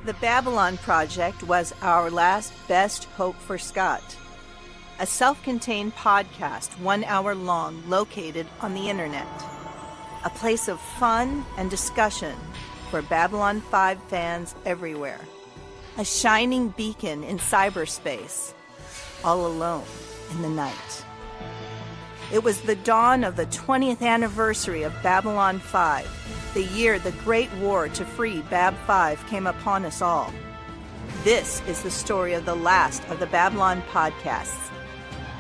The Babylon Project was our last best hope for Scott. A self-contained podcast, 1 hour long, located on the internet. A place of fun and discussion for Babylon 5 fans everywhere. A shining beacon in cyberspace, all alone in the night. It was the dawn of the 20th anniversary of Babylon 5, the year the Great War to free Bab 5 came upon us all. This is the story of the last of the Babylon podcasts.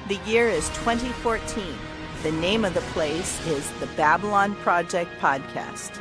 The year is 2014. The name of the place is the Babylon Project Podcast.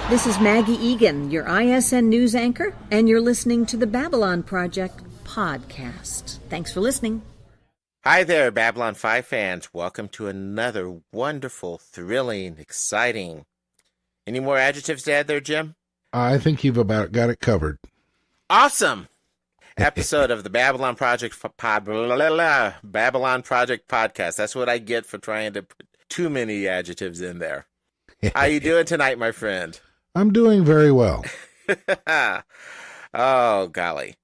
This is Maggie Egan, your ISN news anchor, and you're listening to the Babylon Project podcast. Thanks for listening. Hi there, Babylon 5 fans. Welcome to another wonderful, thrilling, exciting. Any more adjectives to add there, Jim? I think you've about got it covered. Awesome! Episode of the Babylon Project Babylon Project podcast. That's what I get for trying to put too many adjectives in there. How you doing tonight, my friend? I'm doing very well. Oh, golly.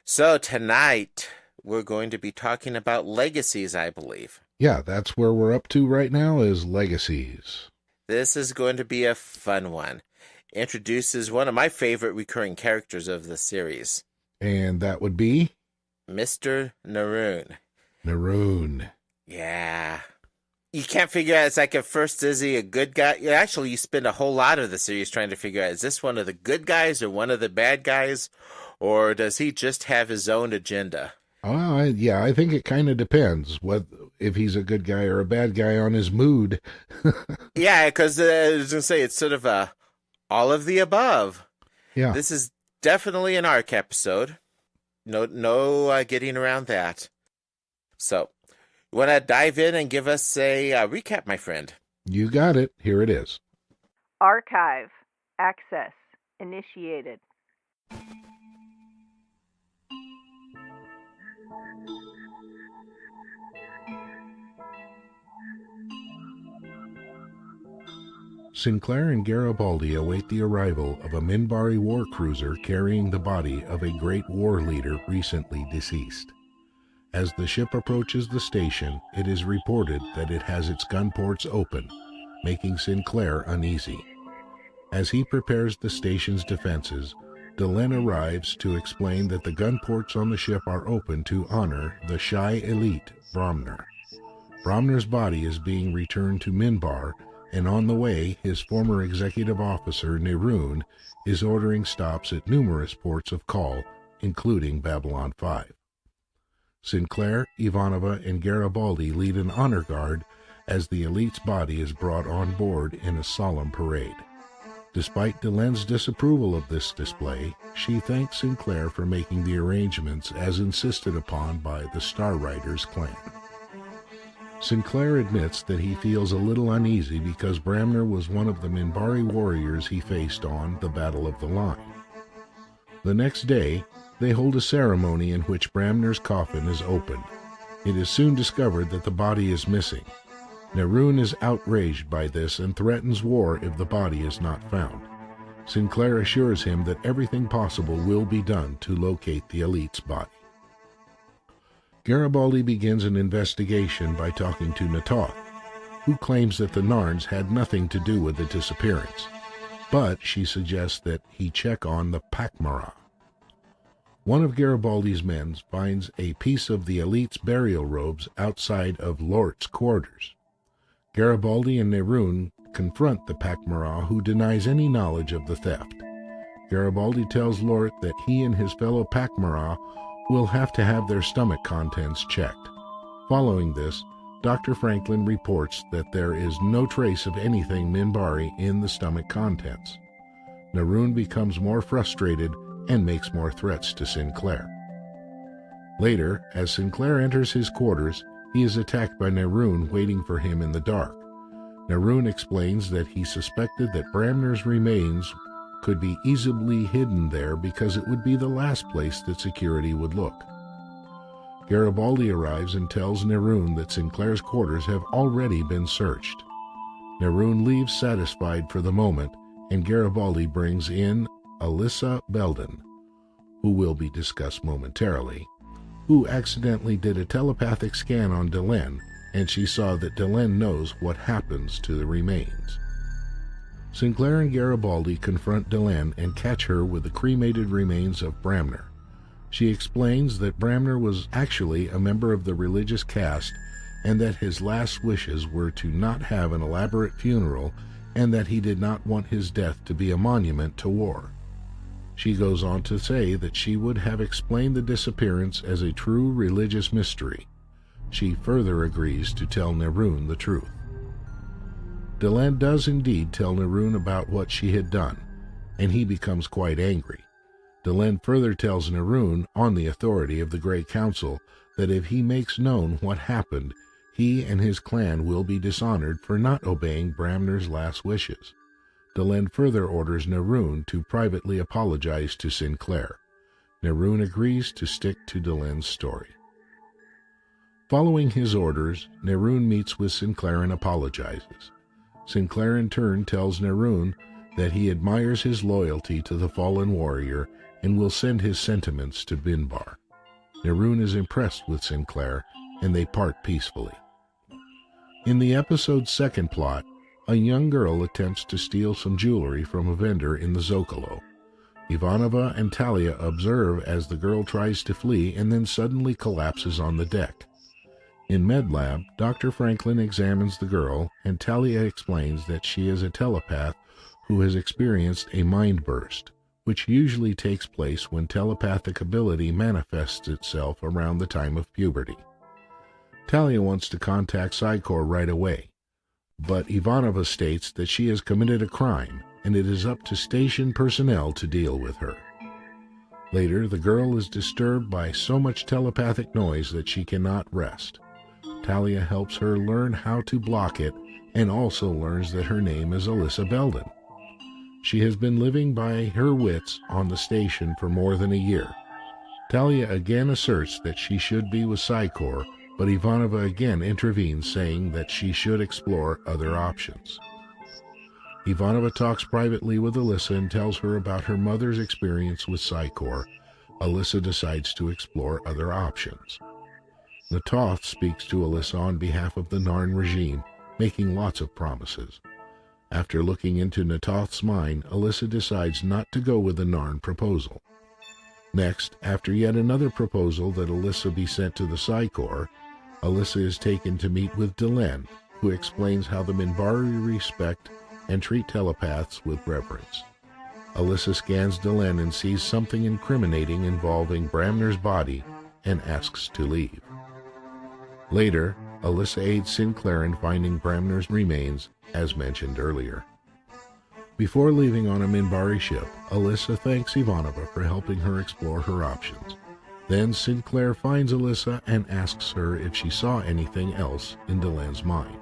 So tonight, we're going to be talking about Legacies, I believe. Yeah, that's where we're up to right now is Legacies. This is going to be a fun one. Introduces one of my favorite recurring characters of the series. And that would be? Mr. Neroon. Neroon. Yeah. You can't figure out, it's like at first, is he a good guy? Actually, you spend a whole lot of the series trying to figure out, is this one of the good guys or one of the bad guys? Or does he just have his own agenda? Yeah, I think it kind of depends if he's a good guy or a bad guy on his mood. Yeah, because I was going to say, it's sort of all of the above. Yeah. This is definitely an arc episode. No getting around that. So, you want to dive in and give us a recap, my friend? You got it. Here it is. Archive. Access. Initiated. Sinclair and Garibaldi await the arrival of a Minbari war cruiser carrying the body of a great war leader recently deceased. As the ship approaches the station, it is reported that it has its gun ports open, making Sinclair uneasy. As he prepares the station's defenses, Delenn arrives to explain that the gun ports on the ship are open to honor the Shy Elite, Bromner. Bromner's body is being returned to Minbar, and on the way, his former executive officer, Neroon, is ordering stops at numerous ports of call, including Babylon 5. Sinclair, Ivanova, and Garibaldi lead an honor guard as the elite's body is brought on board in a solemn parade. Despite Delenn's disapproval of this display, she thanks Sinclair for making the arrangements as insisted upon by the Star Riders clan. Sinclair admits that he feels a little uneasy because Bromner was one of the Minbari warriors he faced on the Battle of the Line. The next day, they hold a ceremony in which Bromner's coffin is opened. It is soon discovered that the body is missing. Neroon is outraged by this and threatens war if the body is not found. Sinclair assures him that everything possible will be done to locate the elite's body. Garibaldi begins an investigation by talking to Natoth, who claims that the Narns had nothing to do with the disappearance, but she suggests that he check on the Pakmara. One of Garibaldi's men finds a piece of the elite's burial robes outside of Lort's quarters. Garibaldi and Neroon confront the Pakmara, who denies any knowledge of the theft. Garibaldi tells Lort that he and his fellow Pakmara will have to have their stomach contents checked. Following this, Dr. Franklin reports that there is no trace of anything Minbari in the stomach contents. Neroon becomes more frustrated and makes more threats to Sinclair. Later, as Sinclair enters his quarters, he is attacked by Neroon waiting for him in the dark. Neroon explains that he suspected that Bramner's remains could be easily hidden there because it would be the last place that security would look. Garibaldi arrives and tells Neroon that Sinclair's quarters have already been searched. Neroon leaves satisfied for the moment, and Garibaldi brings in Alyssa Belden, who will be discussed momentarily, who accidentally did a telepathic scan on Delenn, and she saw that Delenn knows what happens to the remains. Sinclair and Garibaldi confront Delenn and catch her with the cremated remains of Bramner. She explains that Bramner was actually a member of the religious caste and that his last wishes were to not have an elaborate funeral and that he did not want his death to be a monument to war. She goes on to say that she would have explained the disappearance as a true religious mystery. She further agrees to tell Neroon the truth. Delenn does indeed tell Neroon about what she had done, and he becomes quite angry. Delenn further tells Neroon, on the authority of the Great Council, that if he makes known what happened, he and his clan will be dishonored for not obeying Bramner's last wishes. Delenn further orders Neroon to privately apologize to Sinclair. Neroon agrees to stick to Delenn's story. Following his orders, Neroon meets with Sinclair and apologizes. Sinclair in turn tells Neroon that he admires his loyalty to the fallen warrior and will send his sentiments to Minbar. Neroon is impressed with Sinclair, and they part peacefully. In the episode's second plot, a young girl attempts to steal some jewelry from a vendor in the Zocalo. Ivanova and Talia observe as the girl tries to flee and then suddenly collapses on the deck. In MedLab, Dr. Franklin examines the girl, and Talia explains that she is a telepath who has experienced a mind burst, which usually takes place when telepathic ability manifests itself around the time of puberty. Talia wants to contact Psycor right away, but Ivanova states that she has committed a crime, and it is up to station personnel to deal with her. Later, the girl is disturbed by so much telepathic noise that she cannot rest. Talia helps her learn how to block it, and also learns that her name is Alyssa Belden. She has been living by her wits on the station for more than a year. Talia again asserts that she should be with Psycor, but Ivanova again intervenes, saying that she should explore other options. Ivanova talks privately with Alyssa and tells her about her mother's experience with Psycor. Alyssa decides to explore other options. Natoth speaks to Alyssa on behalf of the Narn regime, making lots of promises. After looking into Natoth's mind, Alyssa decides not to go with the Narn proposal. Next, after yet another proposal that Alyssa be sent to the Psycor, Alyssa is taken to meet with Delenn, who explains how the Minbari respect and treat telepaths with reverence. Alyssa scans Delenn and sees something incriminating involving Bramner's body and asks to leave. Later, Alyssa aids Sinclair in finding Bramner's remains, as mentioned earlier. Before leaving on a Minbari ship, Alyssa thanks Ivanova for helping her explore her options. Then Sinclair finds Alyssa and asks her if she saw anything else in Delenn's mind.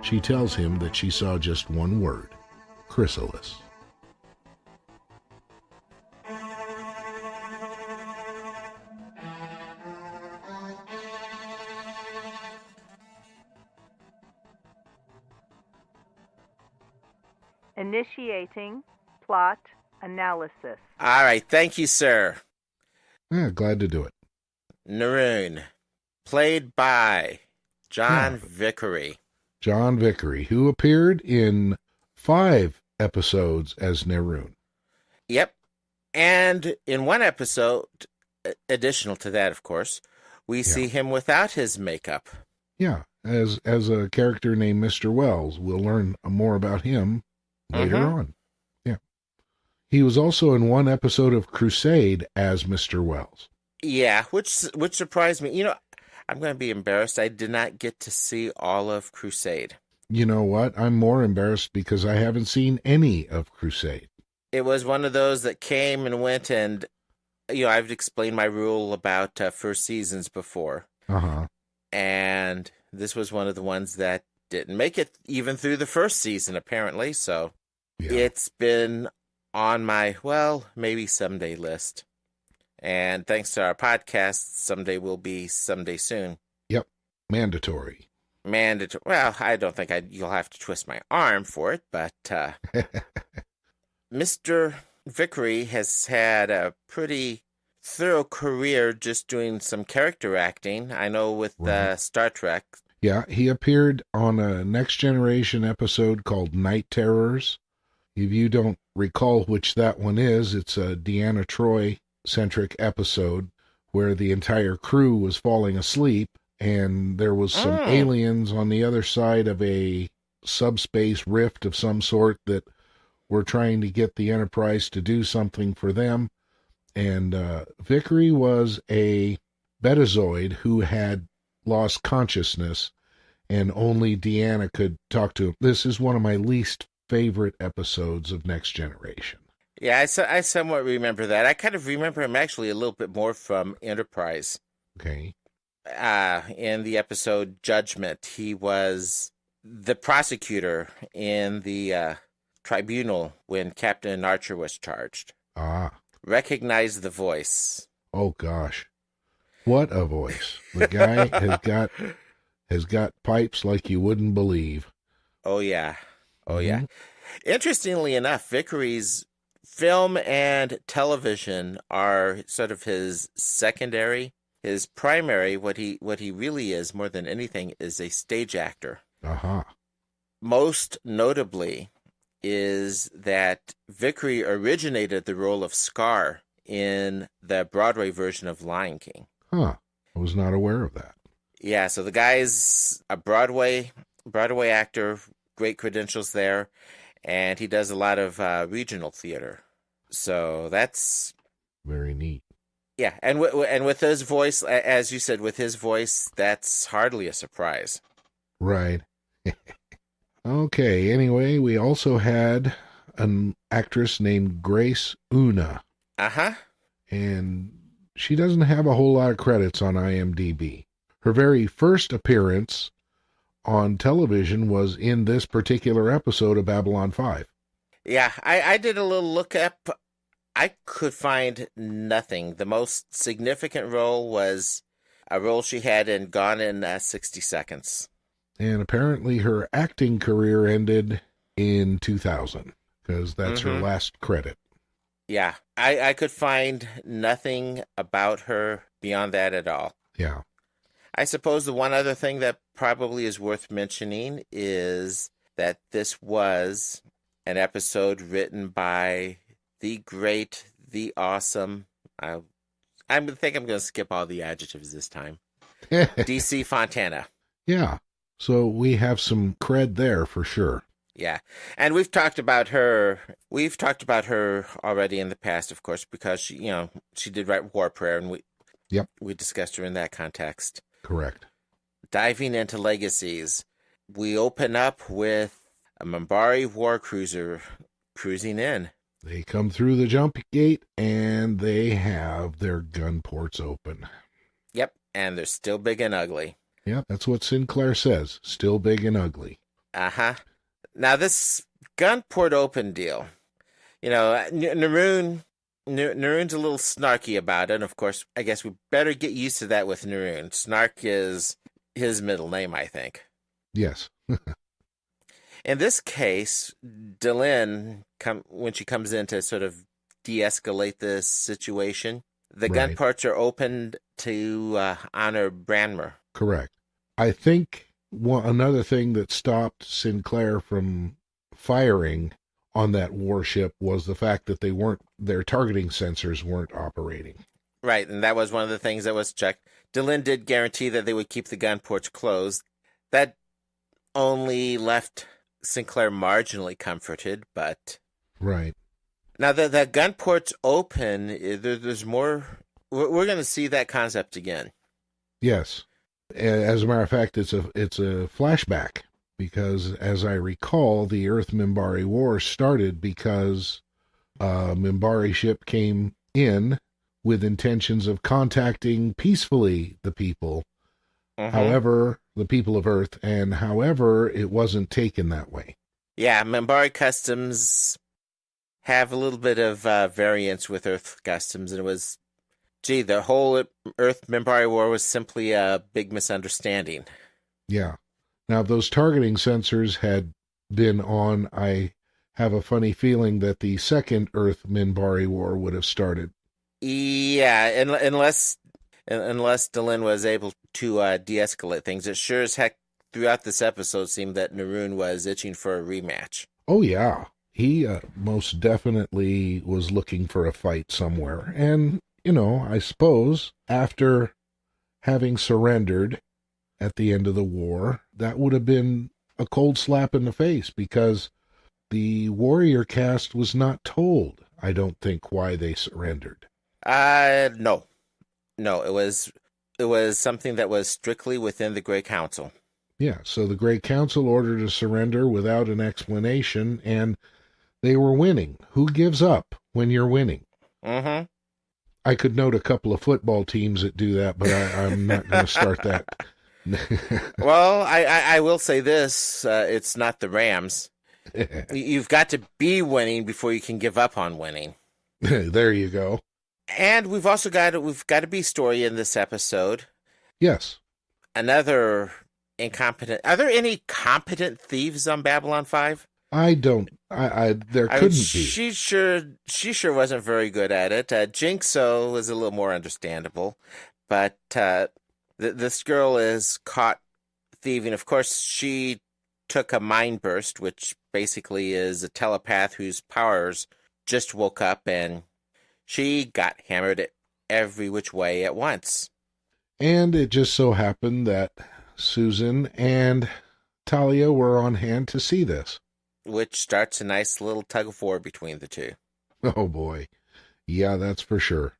She tells him that she saw just one word: chrysalis. Initiating plot analysis. All right, thank you, sir. Yeah, glad to do it. Neroon, played by John Vickery. John Vickery, who appeared in 5 episodes as Neroon. Yep. And in one episode, additional to that, of course, we see him without his makeup. Yeah, as a character named Mr. Wells. We'll learn more about him later on. Yeah. He was also in one episode of Crusade as Mr. Wells. Yeah, which surprised me. I'm going to be embarrassed. I did not get to see all of Crusade. You know what? I'm more embarrassed because I haven't seen any of Crusade. It was one of those that came and went, and I've explained my rule about first seasons before. Uh-huh. And this was one of the ones that didn't make it even through the first season, apparently. So It's been on my, maybe someday list. And thanks to our podcast, someday will be someday soon. Yep. Mandatory. Well, I don't think you'll have to twist my arm for it, but Mr. Vickery has had a pretty thorough career just doing some character acting. I know with Star Trek. Yeah, he appeared on a Next Generation episode called Night Terrors. If you don't recall which that one is, it's a Deanna Troi-centric episode where the entire crew was falling asleep and there was some aliens on the other side of a subspace rift of some sort that were trying to get the Enterprise to do something for them. And Vickery was a Betazoid who had lost consciousness, and only Deanna could talk to him. This is one of my least favorite episodes of Next Generation. Yeah, I somewhat remember that. I kind of remember him actually a little bit more from Enterprise. Okay. In the episode Judgment, he was the prosecutor in the tribunal when Captain Archer was charged. Recognize the voice. Oh gosh, what a voice! The guy has got pipes like you wouldn't believe. Oh yeah. Interestingly enough, Vickery's film and television are sort of his secondary. His primary, what he really is more than anything, is a stage actor. Most notably is that Vickery originated the role of Scar in the Broadway version of Lion King. I was not aware of that. Yeah, so the guy's a Broadway actor, great credentials there, and he does a lot of regional theater. So that's very neat. Yeah, and with his voice, as you said, with his voice, that's hardly a surprise. Right. Okay, anyway, we also had an actress named Grace Una. And she doesn't have a whole lot of credits on IMDb. Her very first appearance on television was in this particular episode of Babylon 5. Yeah, I did a little look up. I could find nothing. The most significant role was a role she had in Gone in 60 Seconds. And apparently her acting career ended in 2000, because that's her last credit. Yeah, I could find nothing about her beyond that at all. Yeah. I suppose the one other thing that probably is worth mentioning is that this was an episode written by the great, the awesome, I think I'm going to skip all the adjectives this time, DC Fontana. Yeah. So we have some cred there for sure. Yeah. And we've talked about her already in the past, of course, because she did write War Prayer, and we discussed her in that context. Correct. Diving into Legacies, we open up with a Minbari war cruiser cruising in. They come through the jump gate, and they have their gun ports open. Yep, and they're still big and ugly. Yep, that's what Sinclair says. Still big and ugly. Now, this gun port open deal, Neroon's a little snarky about it. And of course, I guess we better get used to that with Neroon. Snark is his middle name, I think. Yes. In this case, Delenn, when she comes in to sort of de-escalate this situation, the gun ports are opened to honor Branmer. Correct. I think another thing that stopped Sinclair from firing on that warship was the fact that their targeting sensors weren't operating. Right, and that was one of the things that was checked. Delenn did guarantee that they would keep the gun ports closed. That only left Sinclair marginally comforted, but... Right. Now that the gun port's open, there's more. We're going to see that concept again. Yes. As a matter of fact, it's a flashback because, as I recall, the Earth-Minbari War started because a Minbari ship came in with intentions of contacting peacefully the people. However, the people of Earth, and however, it wasn't taken that way. Yeah, Minbari customs have a little bit of variance with Earth customs, and it was, the whole Earth-Minbari War was simply a big misunderstanding. Yeah. Now, if those targeting sensors had been on, I have a funny feeling that the second Earth-Minbari War would have started. Yeah, unless Delin was able to de-escalate things. It sure as heck throughout this episode seemed that Neroon was itching for a rematch. Oh, yeah. He most definitely was looking for a fight somewhere. And, I suppose after having surrendered at the end of the war, that would have been a cold slap in the face because the warrior caste was not told, I don't think, why they surrendered. No, it was something that was strictly within the Great Council. Yeah, so the Great Council ordered a surrender without an explanation, and they were winning. Who gives up when you're winning? Mm-hmm. I could note a couple of football teams that do that, but I'm not going to start that. Well, I will say this: it's not the Rams. You've got to be winning before you can give up on winning. There you go. And we've got a B story in this episode. Yes. Another incompetent. Are there any competent thieves on Babylon 5? I don't. There couldn't be. She sure wasn't very good at it. Jinxo was a little more understandable, but this girl is caught thieving. Of course, she took a mind burst, which basically is a telepath whose powers just woke up, and she got hammered every which way at once. And it just so happened that Susan and Talia were on hand to see this. Which starts a nice little tug-of-war between the two. Oh, boy. Yeah, that's for sure.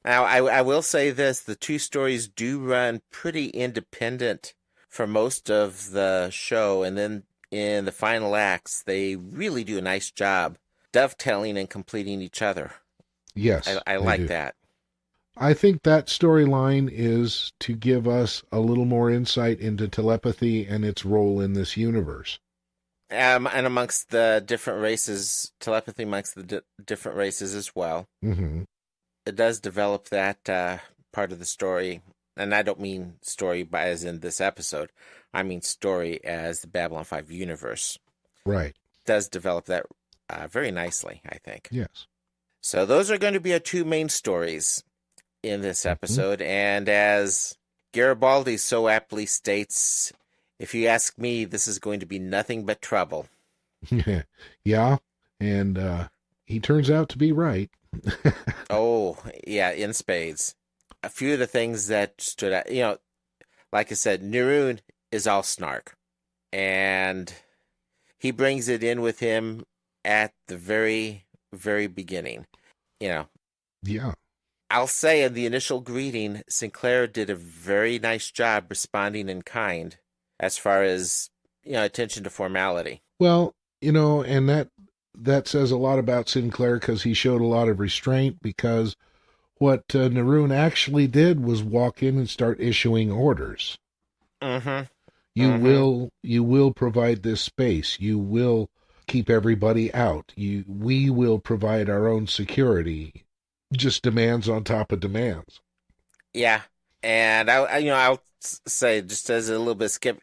Now, I will say this. The two stories do run pretty independent for most of the show, and then in the final acts, they really do a nice job dovetailing and completing each other. Yes, I like that. I think that storyline is to give us a little more insight into telepathy and its role in this universe. And amongst the different races, telepathy amongst the different races as well. Mm-hmm. It does develop that part of the story. And I don't mean story as in this episode. I mean story as the Babylon 5 universe. Right. It does develop that very nicely, I think. Yes. So those are going to be our two main stories in this episode. Mm-hmm. And as Garibaldi so aptly states, if you ask me, this is going to be nothing but trouble. Yeah, and he turns out to be right. Oh, yeah, in spades. A few of the things that stood out, like I said, Neroon is all snark. And he brings it in with him at the very, very beginning. Yeah. I'll say in the initial greeting, Sinclair did a very nice job responding in kind as far as, attention to formality. Well, and that says a lot about Sinclair because he showed a lot of restraint because what Neroon actually did was walk in and start issuing orders. Mm-hmm. You will provide this space. You will keep everybody out. We will provide our own security. Just demands on top of demands. Yeah, and I'll say just as a little bit skip,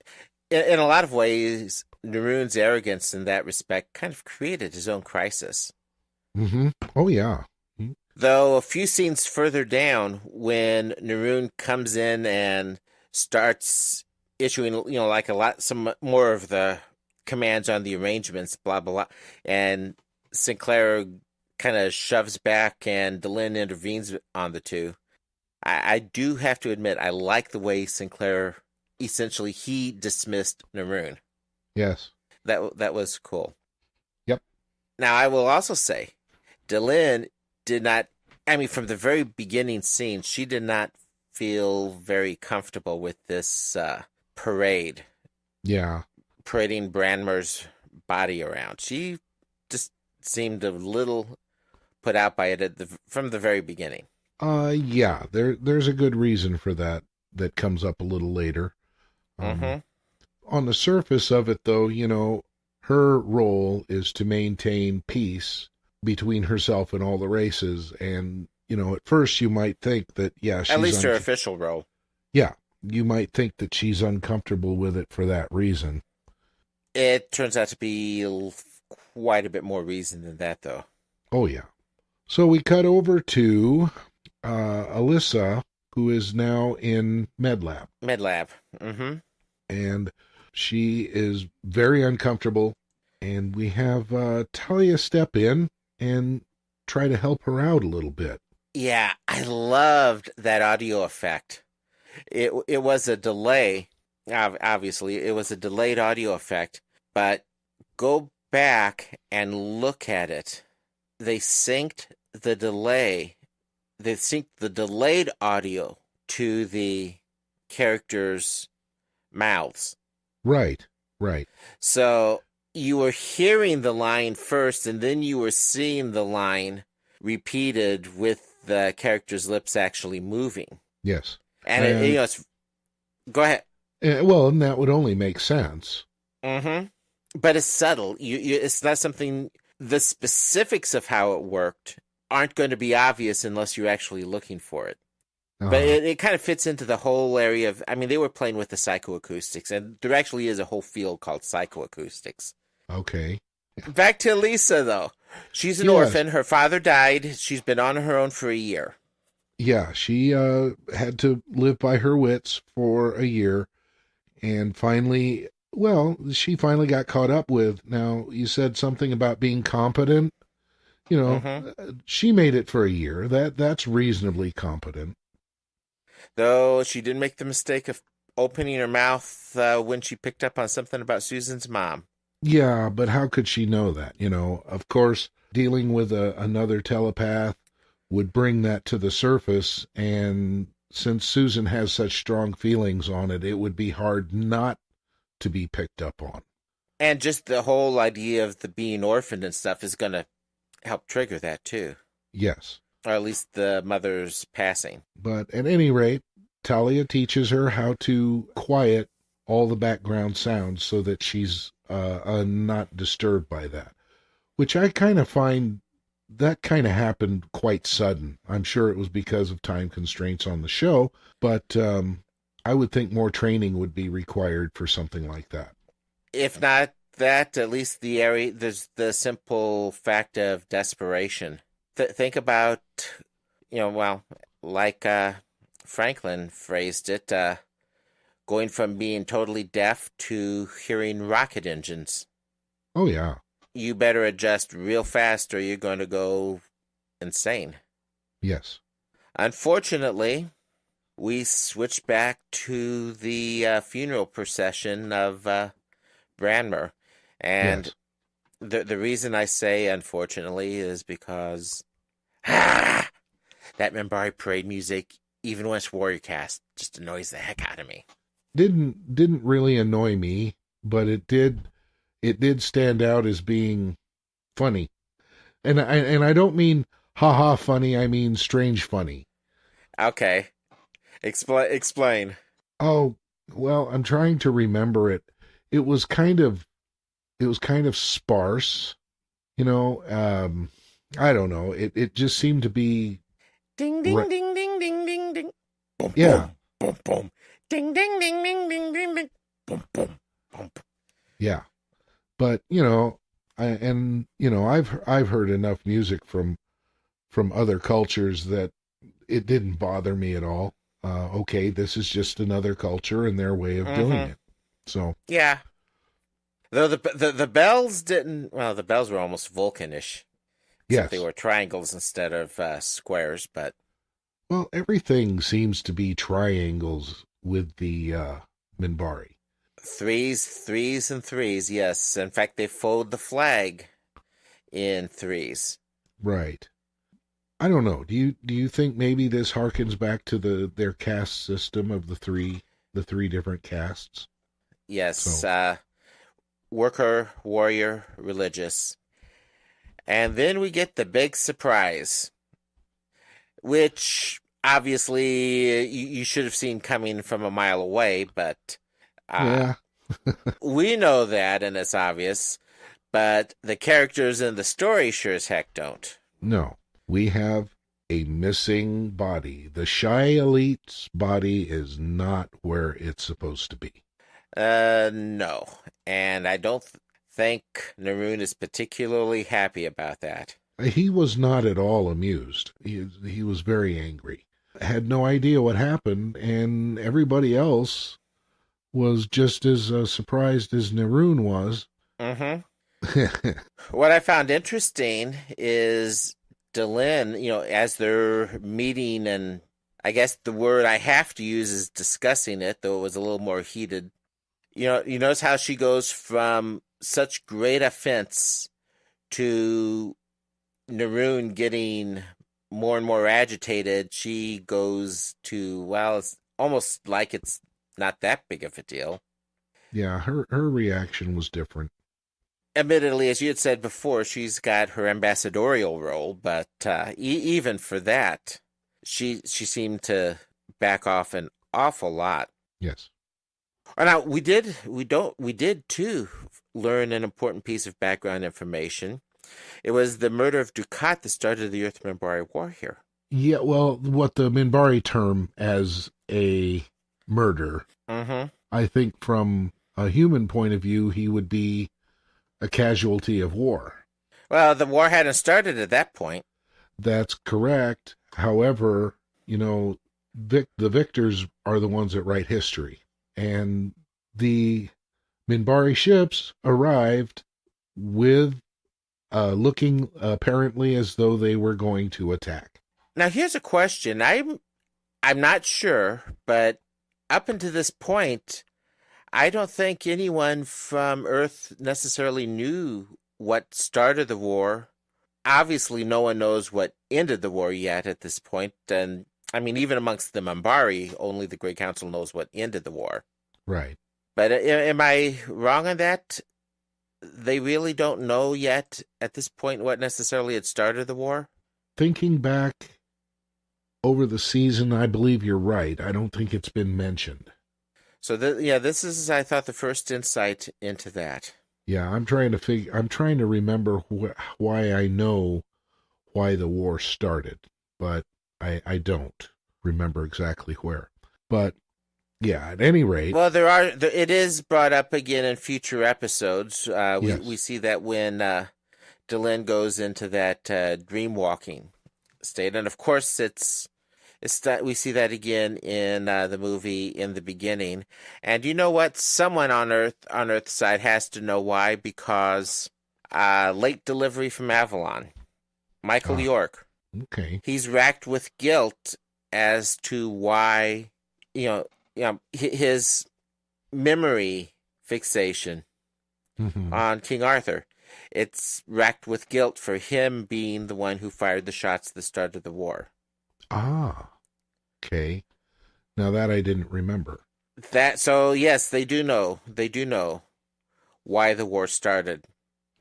in a lot of ways, Neroon's arrogance in that respect kind of created his own crisis. Mm-hmm. Oh yeah. Mm-hmm. Though a few scenes further down, when Neroon comes in and starts issuing, some more of the commands on the arrangements, blah blah blah, and Sinclair kind of shoves back and Delin intervenes on the two. I do have to admit, I like the way Sinclair essentially he dismissed Neroon. Yes. That was cool. Yep. Now I will also say, Delin did not, I mean, from the very beginning scene, she did not feel very comfortable with this parade. Yeah. Parading Branmer's body around. She just seemed a little put out by it from the very beginning. Yeah, there's a good reason for that comes up a little later. On the surface of it, though, her role is to maintain peace between herself and all the races. And, at first you might think that, yeah, she's... At least her official role. Yeah, you might think that she's uncomfortable with it for that reason. It turns out to be quite a bit more reason than that, though. Oh, yeah. So we cut over to Alyssa, who is now in MedLab. MedLab. And she is very uncomfortable. And we have Talia step in and try to help her out a little bit. Yeah, I loved that audio effect. It was a delay. Obviously, it was a delayed audio effect. But go back and look at it. They synced the delay. They synced the delayed audio to the characters' mouths. Right. So you were hearing the line first, and then you were seeing the line repeated with the character's lips actually moving. Yes. And it's... Go ahead. Well, and that would only make sense. But it's subtle. It's not something... The specifics of how it worked aren't going to be obvious unless you're actually looking for it. But it kind of fits into the whole area of... I mean, they were playing with the psychoacoustics, and there actually is a whole field called psychoacoustics. Okay. Back to Lisa, though. She's an orphan. Her father died. She's been on her own for a year. Yeah, she had to live by her wits for a year. And finally, she finally got caught up with. Now, you said something about being competent. She made it for a year. That's reasonably competent. Though she did make the mistake of opening her mouth when she picked up on something about Susan's mom. Yeah, but how could she know that? Of course, dealing with another telepath would bring that to the surface, and since Susan has such strong feelings on it, it would be hard not to be picked up on. And just the whole idea of the being orphaned and stuff is going to help trigger that, too. Yes. Or at least the mother's passing. But at any rate, Talia teaches her how to quiet all the background sounds so that she's not disturbed by that. Which I kind of find that kind of happened quite sudden. I'm sure it was because of time constraints on the show, but I would think more training would be required for something like that. If not that, at least there's the simple fact of desperation. Think about, like Franklin phrased it, going from being totally deaf to hearing rocket engines. Oh, yeah. You better adjust real fast or you're going to go insane. Yes. Unfortunately, we switch back to the funeral procession of Branmer. And yes. The reason I say unfortunately is because that Minbari parade music, even when it's Warrior Cast, just annoys the heck out of me. Didn't really annoy me, but it did stand out as being funny. And I don't mean haha funny, I mean strange funny. Okay. Explain. Oh, well, I'm trying to remember it. It was kind of sparse, I don't know. It just seemed to be ding ding ding ding ding ding ding. Boom, yeah. Boom boom. Ding ding ding ding ding ding ding. Boom boom boom. Yeah. But, I've heard enough music from other cultures that it didn't bother me at all. Okay, this is just another culture and their way of doing it. So yeah. Though the bells didn't. Well, the bells were almost Vulcanish. Yes, they were triangles instead of squares. But well, everything seems to be triangles with the Minbari. Threes, and threes. Yes, in fact, they fold the flag in threes. Right. I don't know. Do you think maybe this harkens back to their caste system of the three different castes? Yes. So. Worker, warrior, religious. And then we get the big surprise, which obviously you should have seen coming from a mile away, but Yeah. we know that, and it's obvious, but the characters in the story sure as heck don't. No. We have a missing body. The Shy Elite's body is not where it's supposed to be. No. And I don't think Neroon is particularly happy about that. He was not at all amused. He was very angry. Had no idea what happened, and everybody else was just as surprised as Neroon was. Mm-hmm. What I found interesting is Delenn, as they're meeting, and I guess the word I have to use is discussing it, though it was a little more heated. You notice how she goes from such great offense to Neroon getting more and more agitated. She goes to, well, it's almost like it's not that big of a deal. Yeah, her reaction was different. Admittedly, as you had said before, she's got her ambassadorial role, but even for that, she seemed to back off an awful lot. Yes. Now we did too learn an important piece of background information. It was the murder of Dukat that started the Earth Minbari War here. Yeah, well, what the Minbari term as a murder, I think from a human point of view, he would be a casualty of war. Well, the war hadn't started at that point. That's correct. However, the victors are the ones that write history. And the Minbari ships arrived with looking apparently as though they were going to attack. Now, here's a question. I'm not sure, but up until this point, I don't think anyone from Earth necessarily knew what started the war. Obviously, no one knows what ended the war yet at this point. And, I mean, even amongst the Minbari, only the Great Council knows what ended the war. Right. But am I wrong on that? They really don't know yet at this point what necessarily had started the war? Thinking back over the season, I believe you're right. I don't think it's been mentioned. So, this is, I thought, the first insight into that. Yeah, I'm trying to remember why I know why the war started, but I don't remember exactly where. But yeah, at any rate. Well, it is brought up again in future episodes. Yes. We see that when Delenn goes into that dream walking state, and of course we see that again in the movie in the beginning. And you know what? Someone on Earth's side has to know why, because late delivery from Avalon, Michael York. Okay. He's racked with guilt as to why, his memory fixation on King Arthur. It's racked with guilt for him being the one who fired the shots that started the war. Ah. Okay. Now that I didn't remember. So yes, they do know. They do know why the war started.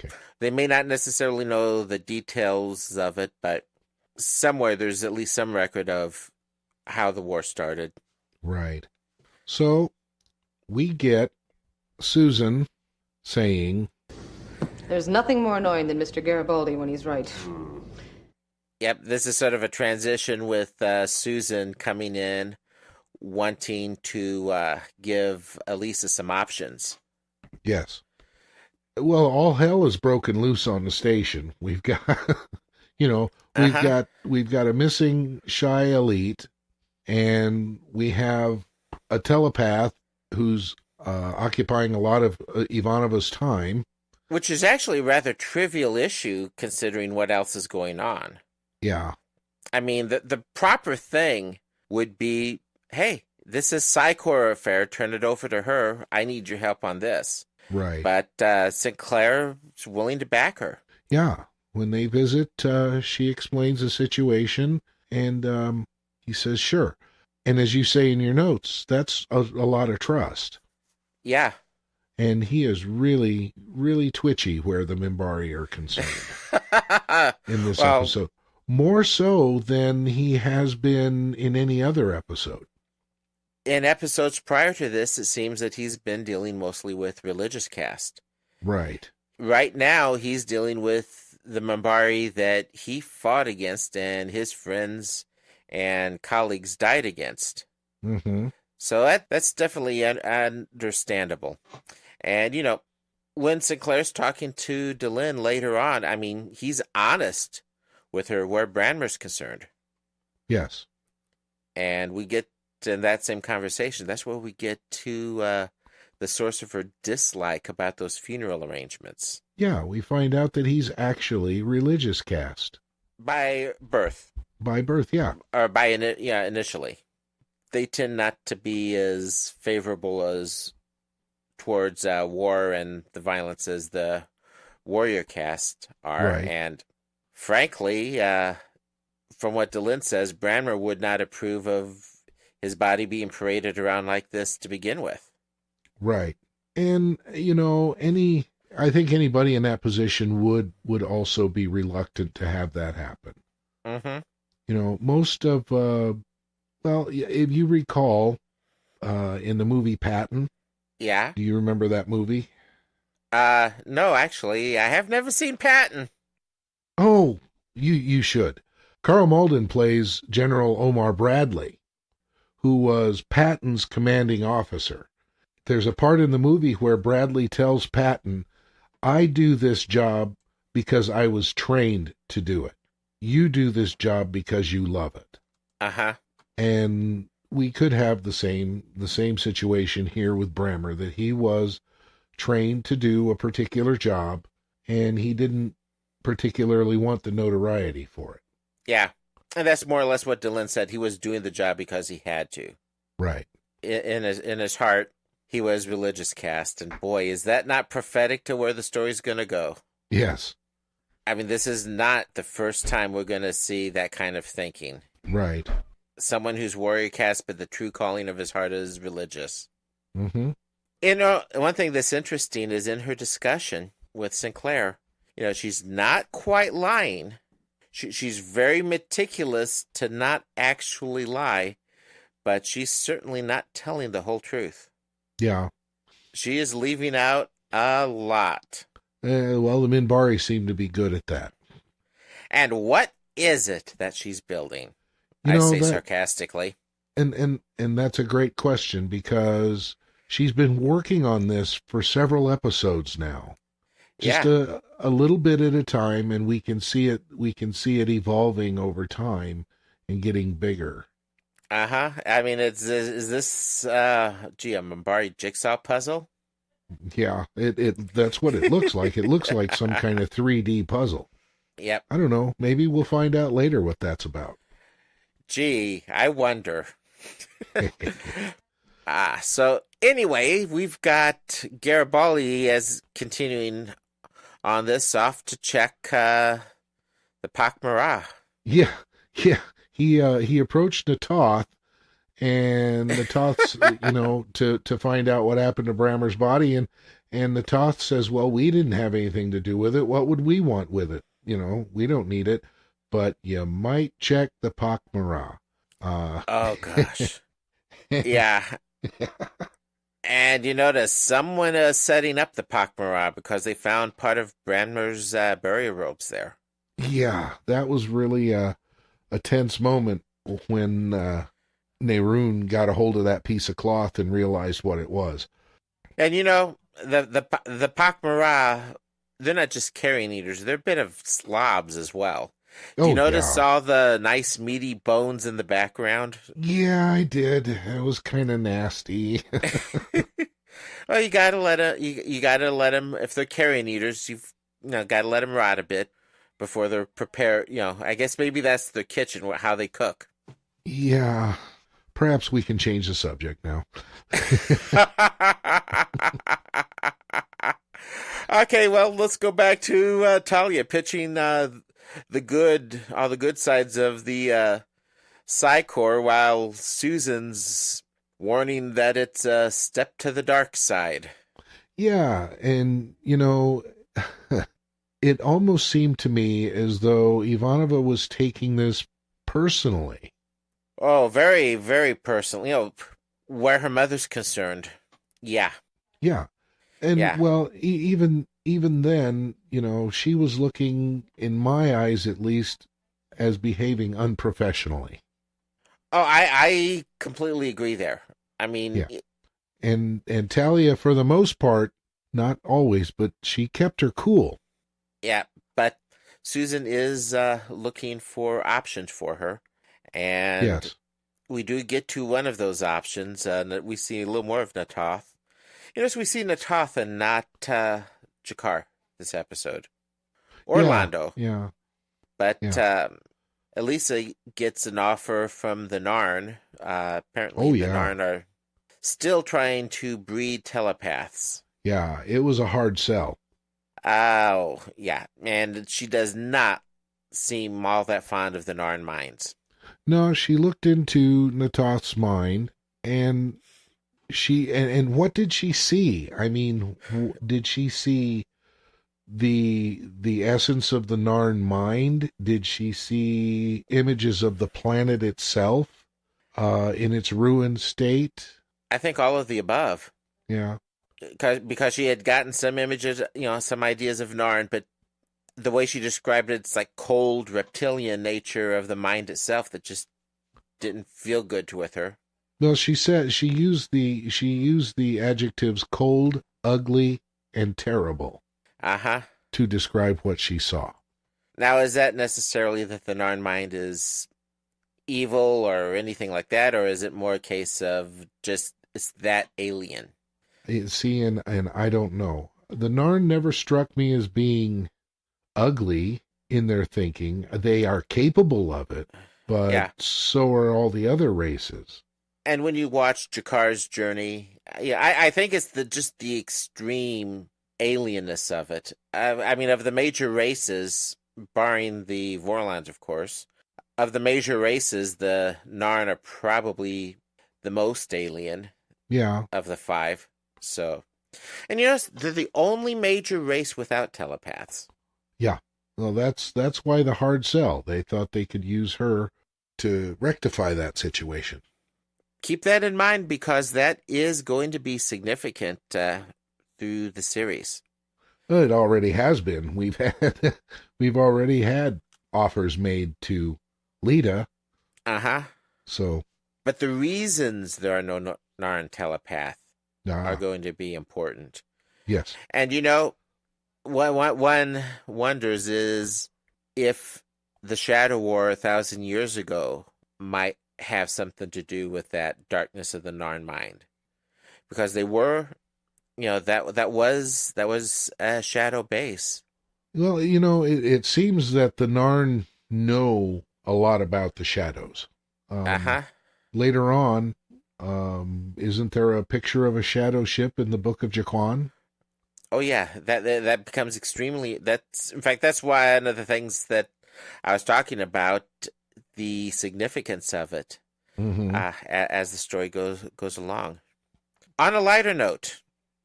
Okay. They may not necessarily know the details of it, but somewhere there's at least some record of how the war started. Right. So we get Susan saying, "There's nothing more annoying than Mr. Garibaldi when he's right." Yep, this is sort of a transition with Susan coming in, wanting to give Elisa some options. Yes. Well, all hell is broken loose on the station. We've got, we've got a missing Shy Elite, and we have a telepath who's occupying a lot of Ivanova's time. Which is actually a rather trivial issue, considering what else is going on. Yeah. I mean, the proper thing would be, hey, this is Psychor affair, turn it over to her. I need your help on this. Right. But Sinclair is willing to back her. Yeah. When they visit, she explains the situation, and he says, sure. And as you say in your notes, that's a lot of trust. Yeah. And he is really, really twitchy where the Minbari are concerned in this episode. More so than he has been in any other episode. In episodes prior to this, it seems that he's been dealing mostly with religious caste. Right. Right now, he's dealing with the Minbari that he fought against and his friends and colleagues died against. Mm-hmm. So that's definitely understandable. And, you know, when Sinclair's talking to Delenn later on, I mean, he's honest with her where Branmer's concerned. Yes. And we get in that same conversation, that's where we get to the source of her dislike about those funeral arrangements. Yeah, we find out that he's actually religious caste. By birth. By birth, yeah. Or initially. They tend not to be as favorable as towards war and the violence as the warrior caste are. Right. And frankly, from what Delenn says, Branmer would not approve of his body being paraded around like this to begin with. Right. And, you know, I think anybody in that position would also be reluctant to have that happen. Mm-hmm. You know, most of, if you recall, in the movie Patton. Yeah. Do you remember that movie? No, actually, I have never seen Patton. Oh, you should. Carl Malden plays General Omar Bradley, who was Patton's commanding officer. There's a part in the movie where Bradley tells Patton, I do this job because I was trained to do it. You do this job because you love it. Uh-huh. And we could have the same situation here with Branmer, that he was trained to do a particular job, and he didn't particularly want the notoriety for it. Yeah. And that's more or less what Delenn said. He was doing the job because he had to. Right. In his heart, he was religious caste. And boy, is that not prophetic to where the story's going to go. Yes. I mean, this is not the first time we're going to see that kind of thinking. Right. Someone who's warrior caste, but the true calling of his heart is religious. Mm-hmm. You know, one thing that's interesting is in her discussion with Sinclair, you know, she's not quite lying. She's very meticulous to not actually lie, but she's certainly not telling the whole truth. Yeah. She is leaving out a lot. Well, the Minbari seem to be good at that. And what is it that she's building? You know, I say sarcastically. And that's a great question, because she's been working on this for several episodes now. Just a little bit at a time, and we can see it evolving over time and getting bigger. Uh-huh. I mean, is this a Minbari jigsaw puzzle? Yeah, that's what it looks like. It looks like some kind of 3D puzzle. Yep. I don't know. Maybe we'll find out later what that's about. Gee, I wonder. So anyway, we've got Garibaldi as continuing on this, off to check the Pak'ma'ra. Yeah. He approached Natoth, and Natoth's, to find out what happened to Brammer's body, and Natoth says, well, we didn't have anything to do with it. What would we want with it? We don't need it, but you might check the Pak'ma'ra. Oh, gosh. Yeah. And you notice someone is setting up the Pak'ma'ra because they found part of Branmer's burial robes there. Yeah, that was really a tense moment when Neroon got a hold of that piece of cloth and realized what it was. And the Pak'ma'ra, they're not just carrion eaters; they're a bit of slobs as well. Do you notice all the nice meaty bones in the background? Yeah, I did. It was kind of nasty. Well, you gotta let them. If they're carrion eaters, you've gotta let them rot a bit before they're prepared. I guess maybe that's their kitchen, how they cook. Yeah, perhaps we can change the subject now. Okay, well, let's go back to Talia pitching all the good sides of the Psy-Corps, while Susan's warning that it's a step to the dark side. Yeah, and, it almost seemed to me as though Ivanova was taking this personally. Oh, very, very personal. Where her mother's concerned. Yeah. Yeah. And, Yeah. well, even then, she was looking, in my eyes at least, as behaving unprofessionally. Oh, I completely agree there. I mean... Yeah. And Talia, for the most part, not always, but she kept her cool. Yeah, but Susan is looking for options for her. And yes. We do get to one of those options. We see a little more of Natoth. So we see Natoth and not Jakar this episode. Orlando. Yeah. But yeah. Elisa gets an offer from the Narn. Apparently the Narn are still trying to breed telepaths. Yeah, it was a hard sell. Oh, yeah. And she does not seem all that fond of the Narn minds. No, she looked into Natoth's mind, and and what did she see? I mean, did she see the essence of the Narn mind? Did she see images of the planet itself in its ruined state? I think all of the above. Yeah. Because she had gotten some images, some ideas of Narn, but the way she described it, it's like cold reptilian nature of the mind itself that just didn't feel good with her. Well, she said she used the adjectives cold, ugly, and terrible. Uh-huh. To describe what she saw. Now, is that necessarily that the Narn mind is evil or anything like that, or is it more a case of just it's that alien? See, and I don't know. The Narn never struck me as being ugly in their thinking. They are capable of it, but so are all the other races. And when you watch Jakar's journey, I think it's just the extreme alienness of it. I mean, of the major races, barring the Vorlons, of course, of the major races, the Narn are probably the most alien. Yeah. Of the 5. So, and they're the only major race without telepaths. Yeah. Well, that's why the hard sell. They thought they could use her to rectify that situation. Keep that in mind, because that is going to be significant through the series. Well, it already has been. We've already had offers made to Lita. Uh-huh. So, but the reasons there are no Narn telepath are going to be important. Yes. And what one wonders is if the Shadow War 1,000 years ago might have something to do with that darkness of the Narn mind, because they were, that was a shadow base. Well, it seems that the Narn know a lot about the shadows. Later on, isn't there a picture of a shadow ship in the Book of Jaquan? Oh yeah, that becomes extremely. In fact, that's one of the things that I was talking about, the significance of it, as the story goes along. On a lighter note,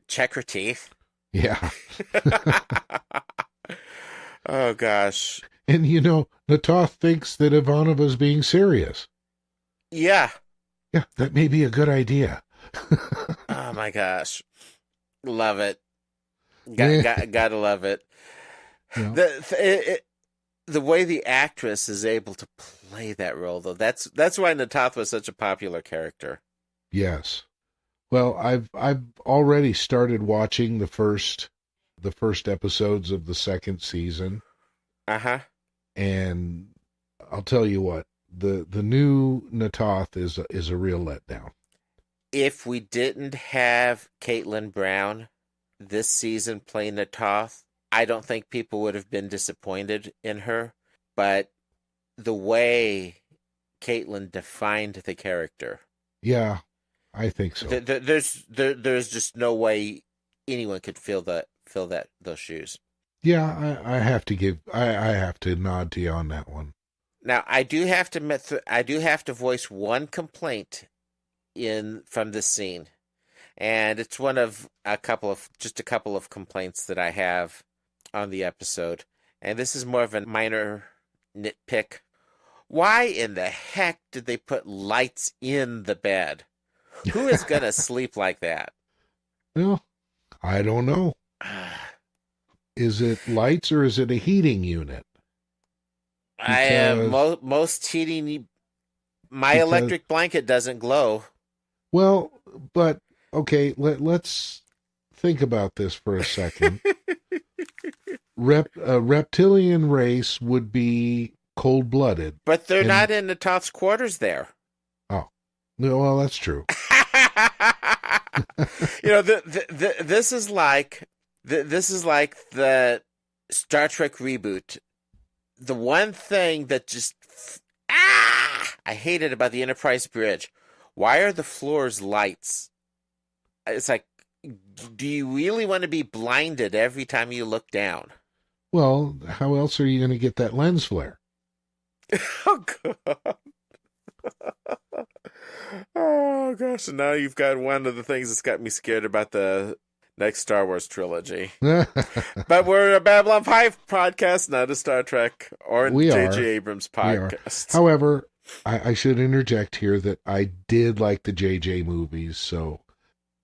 check her teeth. Yeah. Oh gosh. And Natoth thinks that Ivanova's being serious. Yeah. Yeah, that may be a good idea. Oh my gosh. Love it. Gotta love it. Yeah. The way the actress is able to play that role, though, that's why Natoth was such a popular character. Yes. Well, I've already started watching the first episodes of the second season. Uh-huh. And I'll tell you what, the new Natoth is a real letdown. If we didn't have Caitlin Brown this season playing Natoth, I don't think people would have been disappointed in her. But the way Caitlin defined the character, yeah, I think so. There's just no way anyone could fill fill those shoes. Yeah, I have to I have to nod to you on that one. Now, I do have to admit, I do have to voice one complaint from this scene, and it's one of a couple of complaints that I have on the episode, and this is more of a minor nitpick. Why in the heck did they put lights in the bed? Who is gonna sleep like that? Well, I don't know. Is it lights or is it a heating unit? I am most heating. My electric blanket doesn't glow. Well, but okay, let's think about this for a second. A reptilian race would be cold-blooded, but they're not in the Toth's quarters there. Oh, well, that's true. This is like the Star Trek reboot. The one thing that just I hated about the Enterprise bridge. Why are the floors lights? It's like, do you really want to be blinded every time you look down? Well, how else are you going to get that lens flare? Oh, God. Oh, gosh. And now you've got one of the things that's got me scared about the next Star Wars trilogy. But we're a Babylon 5 podcast, not a Star Trek or J.J. Abrams podcast. However, I should interject here that I did like the J.J. movies, so,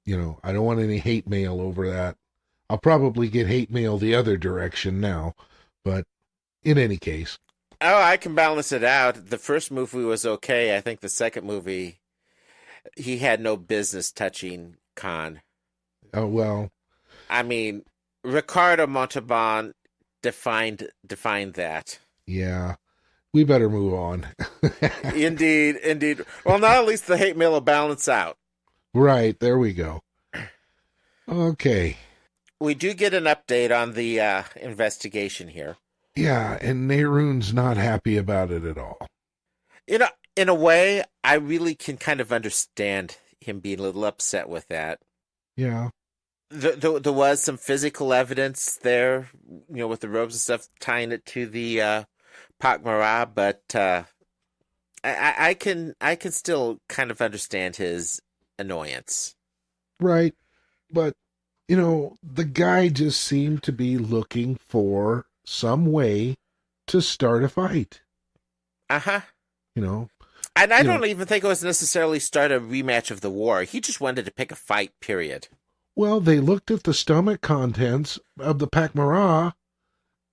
I don't want any hate mail over that. I'll probably get hate mail the other direction now, but in any case. Oh, I can balance it out. The first movie was okay. I think the second movie, he had no business touching Khan. Oh, well. I mean, Ricardo Montalban defined that. Yeah. We better move on. Indeed. Well, now at least the hate mail will balance out. Right. There we go. Okay. We do get an update on the investigation here. Yeah, and Neroon's not happy about it at all. In a way, I really can kind of understand him being a little upset with that. Yeah. There was some physical evidence there, with the robes and stuff, tying it to the Pakmara, but I can still kind of understand his annoyance. Right. But, the guy just seemed to be looking for some way to start a fight. Uh-huh. And I don't even think it was necessarily start a rematch of the war. He just wanted to pick a fight, period. Well, they looked at the stomach contents of the Pakmara,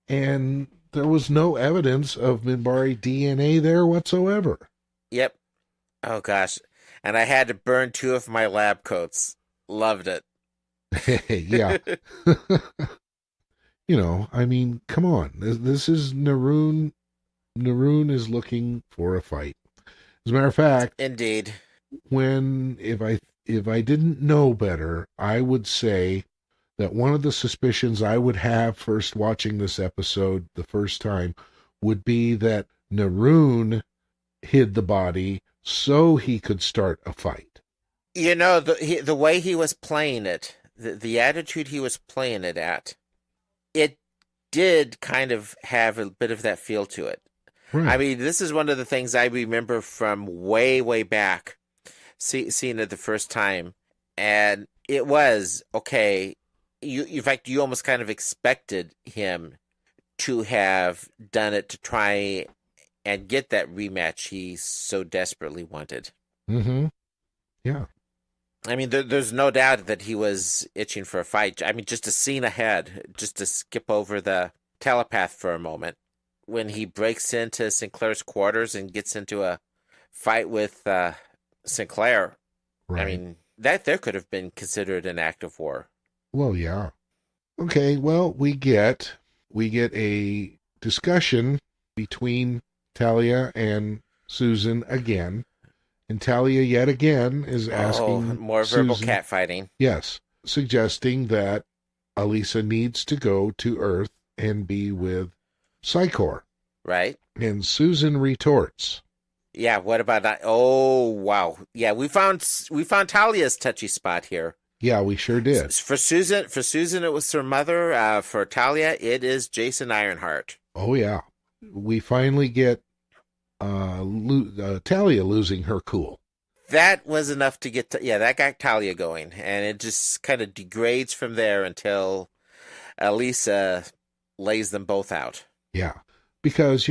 and there was no evidence of Minbari DNA there whatsoever. Yep. Oh, gosh. And I had to burn 2 of my lab coats. Loved it. Yeah. I mean, come on. This is Neroon. Neroon is looking for a fight. As a matter of fact, indeed. If I didn't know better, I would say that one of the suspicions I would have first watching this episode the first time would be that Neroon hid the body so he could start a fight. The way he was playing it, the attitude he was playing it at, it did kind of have a bit of that feel to it. Right. I mean, this is one of the things I remember from way, way back, seeing it the first time. And it was, okay, in fact, you almost kind of expected him to have done it to try and get that rematch he so desperately wanted. Mm-hmm. Yeah. I mean, there's no doubt that he was itching for a fight. I mean, just a scene ahead, just to skip over the telepath for a moment, when he breaks into Sinclair's quarters and gets into a fight with Sinclair. Right. I mean, that there could have been considered an act of war. Well, yeah. Okay, well, we get a discussion between Talia and Susan again. And Talia yet again is asking more verbal catfighting. Yes, suggesting that Alisa needs to go to Earth and be with Psychor. Right. And Susan retorts. Yeah, what about that? Oh, wow. Yeah, we found Talia's touchy spot here. Yeah, we sure did. For Susan, it was her mother. For Talia, it is Jason Ironheart. Oh, yeah. We finally get Talia losing her cool. That was enough to get that got Talia going, and it just kind of degrades from there until Elisa lays them both out. Yeah, because,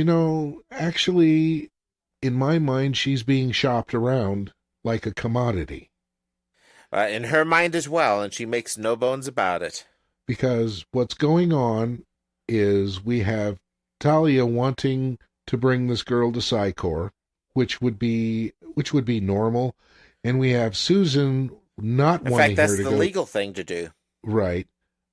actually, in my mind, she's being shopped around like a commodity. In her mind as well, and she makes no bones about it. Because what's going on is we have Talia wanting to bring this girl to Psychor, which would be normal, and we have Susan not wanting her to go. In fact, that's the legal thing to do. Right.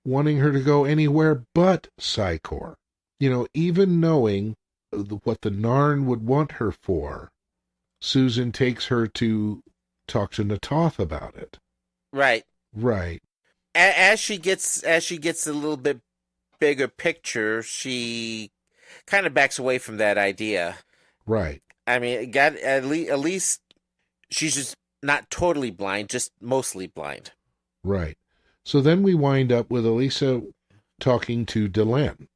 Wanting her to go anywhere but Psychor. Even knowing what the Narn would want her for, Susan takes her to talk to Natoth about it. Right. Right. As she gets a little bit bigger picture, she kind of backs away from that idea. Right. I mean, at least she's just not totally blind, just mostly blind. Right. So then we wind up with Elisa talking to Delenn.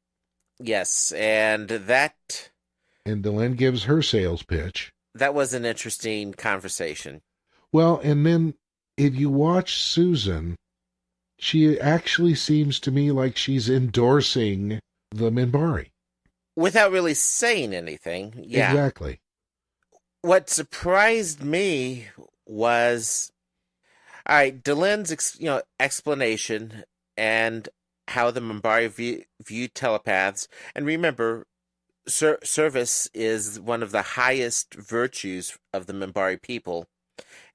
Yes, and Delenn gives her sales pitch. That was an interesting conversation. Well, and then if you watch Susan, she actually seems to me like she's endorsing the Minbari. Without really saying anything. Yeah. Exactly. What surprised me was, all right, Delenn's explanation and how the Minbari viewed telepaths. And remember, service is one of the highest virtues of the Minbari people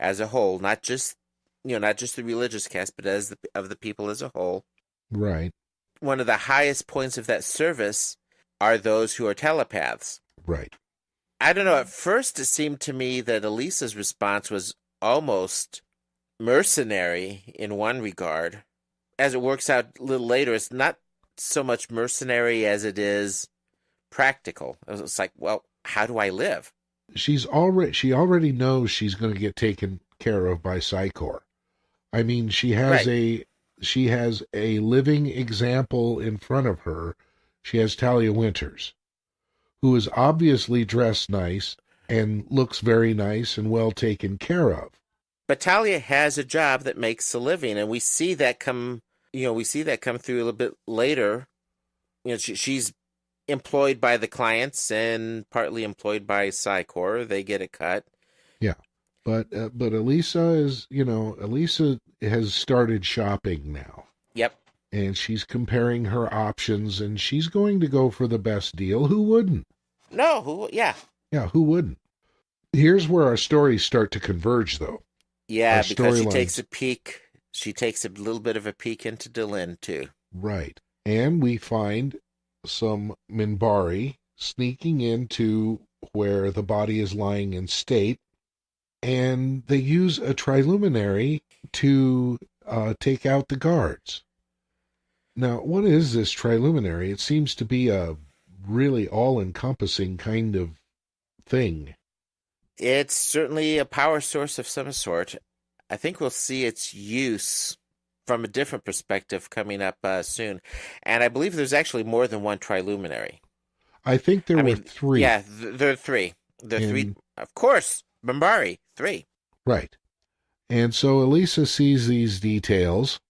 as a whole, not just the religious caste, but of the people as a whole. Right. One of the highest points of that service are those who are telepaths. Right. I don't know. At first, it seemed to me that Elisa's response was almost mercenary in one regard. As it works out a little later, it's not so much mercenary as it is practical. It's like, well, how do I live? She already knows she's going to get taken care of by Psychor. I mean, she has a living example in front of her. She has Talia Winters, who is obviously dressed nice and looks very nice and well taken care of. But Talia has a job that makes a living, and we see that come through a little bit later. She's employed by the clients and partly employed by Psychor. They get a cut. Yeah. But Elisa has started shopping now. Yep. And she's comparing her options, and she's going to go for the best deal. Who wouldn't? No, yeah. Yeah, who wouldn't? Here's where our stories start to converge, though. Yeah, because she takes a peek. She takes a little bit of a peek into Delenn, too. Right. And we find some Minbari sneaking into where the body is lying in state, and they use a triluminary to take out the guards. Now, what is this triluminary? It seems to be a really all-encompassing kind of thing. It's certainly a power source of some sort. I think we'll see its use from a different perspective coming up soon. And I believe there's actually more than one triluminary. I think there were three. Yeah, there are three. There are three. Of course, Minbari, 3. Right. And so Elisa sees these details,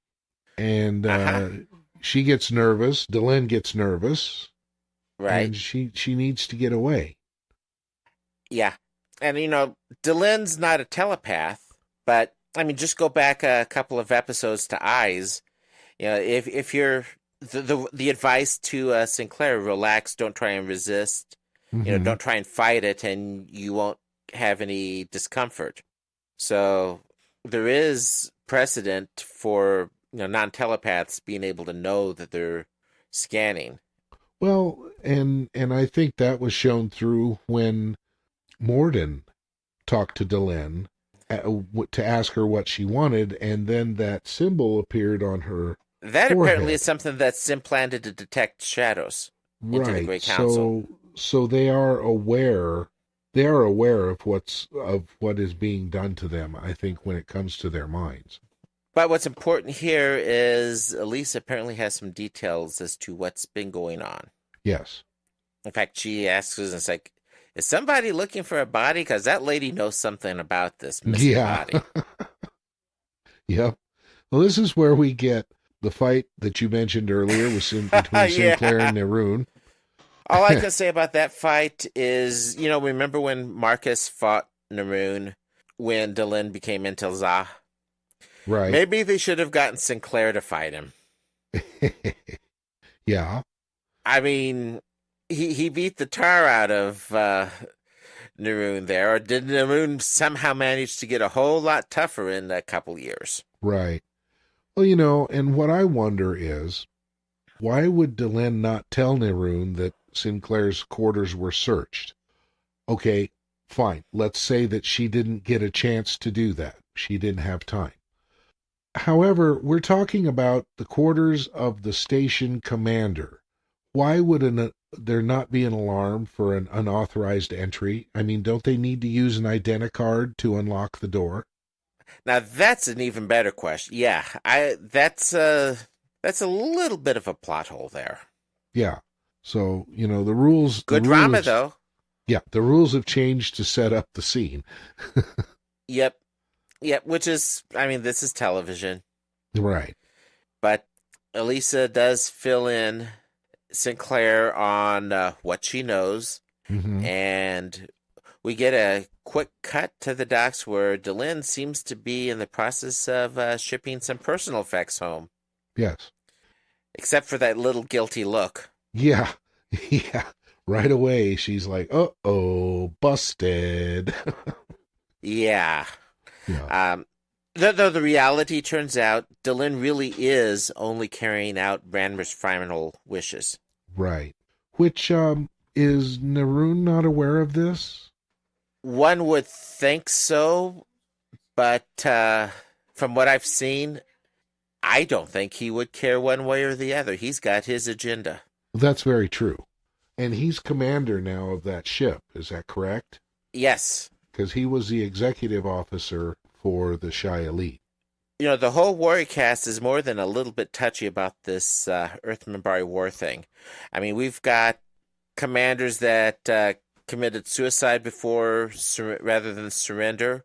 and she gets nervous. Delenn gets nervous. Right. And she needs to get away. Yeah. And, Delenn's not a telepath, but, just go back a couple of episodes to Eyes. If you're the advice to Sinclair, relax, don't try and resist, don't try and fight it, and you won't have any discomfort. So there is precedent for, non-telepaths being able to know that they're scanning. Well, and I think that was shown through when Morden talked to Delenn to ask her what she wanted, and then that symbol appeared on her That forehead. Apparently is something that's implanted to detect shadows into the Great Council. So they are aware. They are aware of what is being done to them, I think, when it comes to their minds. But what's important here is Elisa apparently has some details as to what's been going on. Yes. In fact, she asks us, it's like, is somebody looking for a body? Because that lady knows something about this missing body. Yep. Well, this is where we get the fight that you mentioned earlier between Sinclair and Neroon. All I can say about that fight is, remember when Marcus fought Neroon when Delenn became Intelza? Right. Maybe they should have gotten Sinclair to fight him. Yeah. I mean, he beat the tar out of Neroon there, or did Neroon somehow manage to get a whole lot tougher in a couple years? Right. Well, and what I wonder is, why would Delenn not tell Neroon that Sinclair's quarters were searched? Okay, fine. Let's say that she didn't get a chance to do that. She didn't have time. However, we're talking about the quarters of the station commander. Why would there not be an alarm for an unauthorized entry? I mean, don't they need to use an identicard to unlock the door? Now, that's an even better question. Yeah, that's a little bit of a plot hole there. Yeah. So, the rules... Good drama, though. Yeah, the rules have changed to set up the scene. Yep. Yep, which is, this is television. Right. But Elisa does fill in Sinclair on what she knows, and we get a quick cut to the docks where Delenn seems to be in the process of shipping some personal effects home. Yes. Except for that little guilty look. Yeah. Yeah. Right away, she's like, uh-oh, busted. Yeah. Yeah. Though the reality turns out, Delenn really is only carrying out Branmer's final wishes. Right. Which, is Neroon not aware of this? One would think so, but from what I've seen, I don't think he would care one way or the other. He's got his agenda. That's very true. And he's commander now of that ship, is that correct? Yes. Because he was the executive officer for the Shy Elite. The whole Warrior cast is more than a little bit touchy about this Earth Minbari War thing. I mean, we've got commanders that committed suicide before rather than surrender.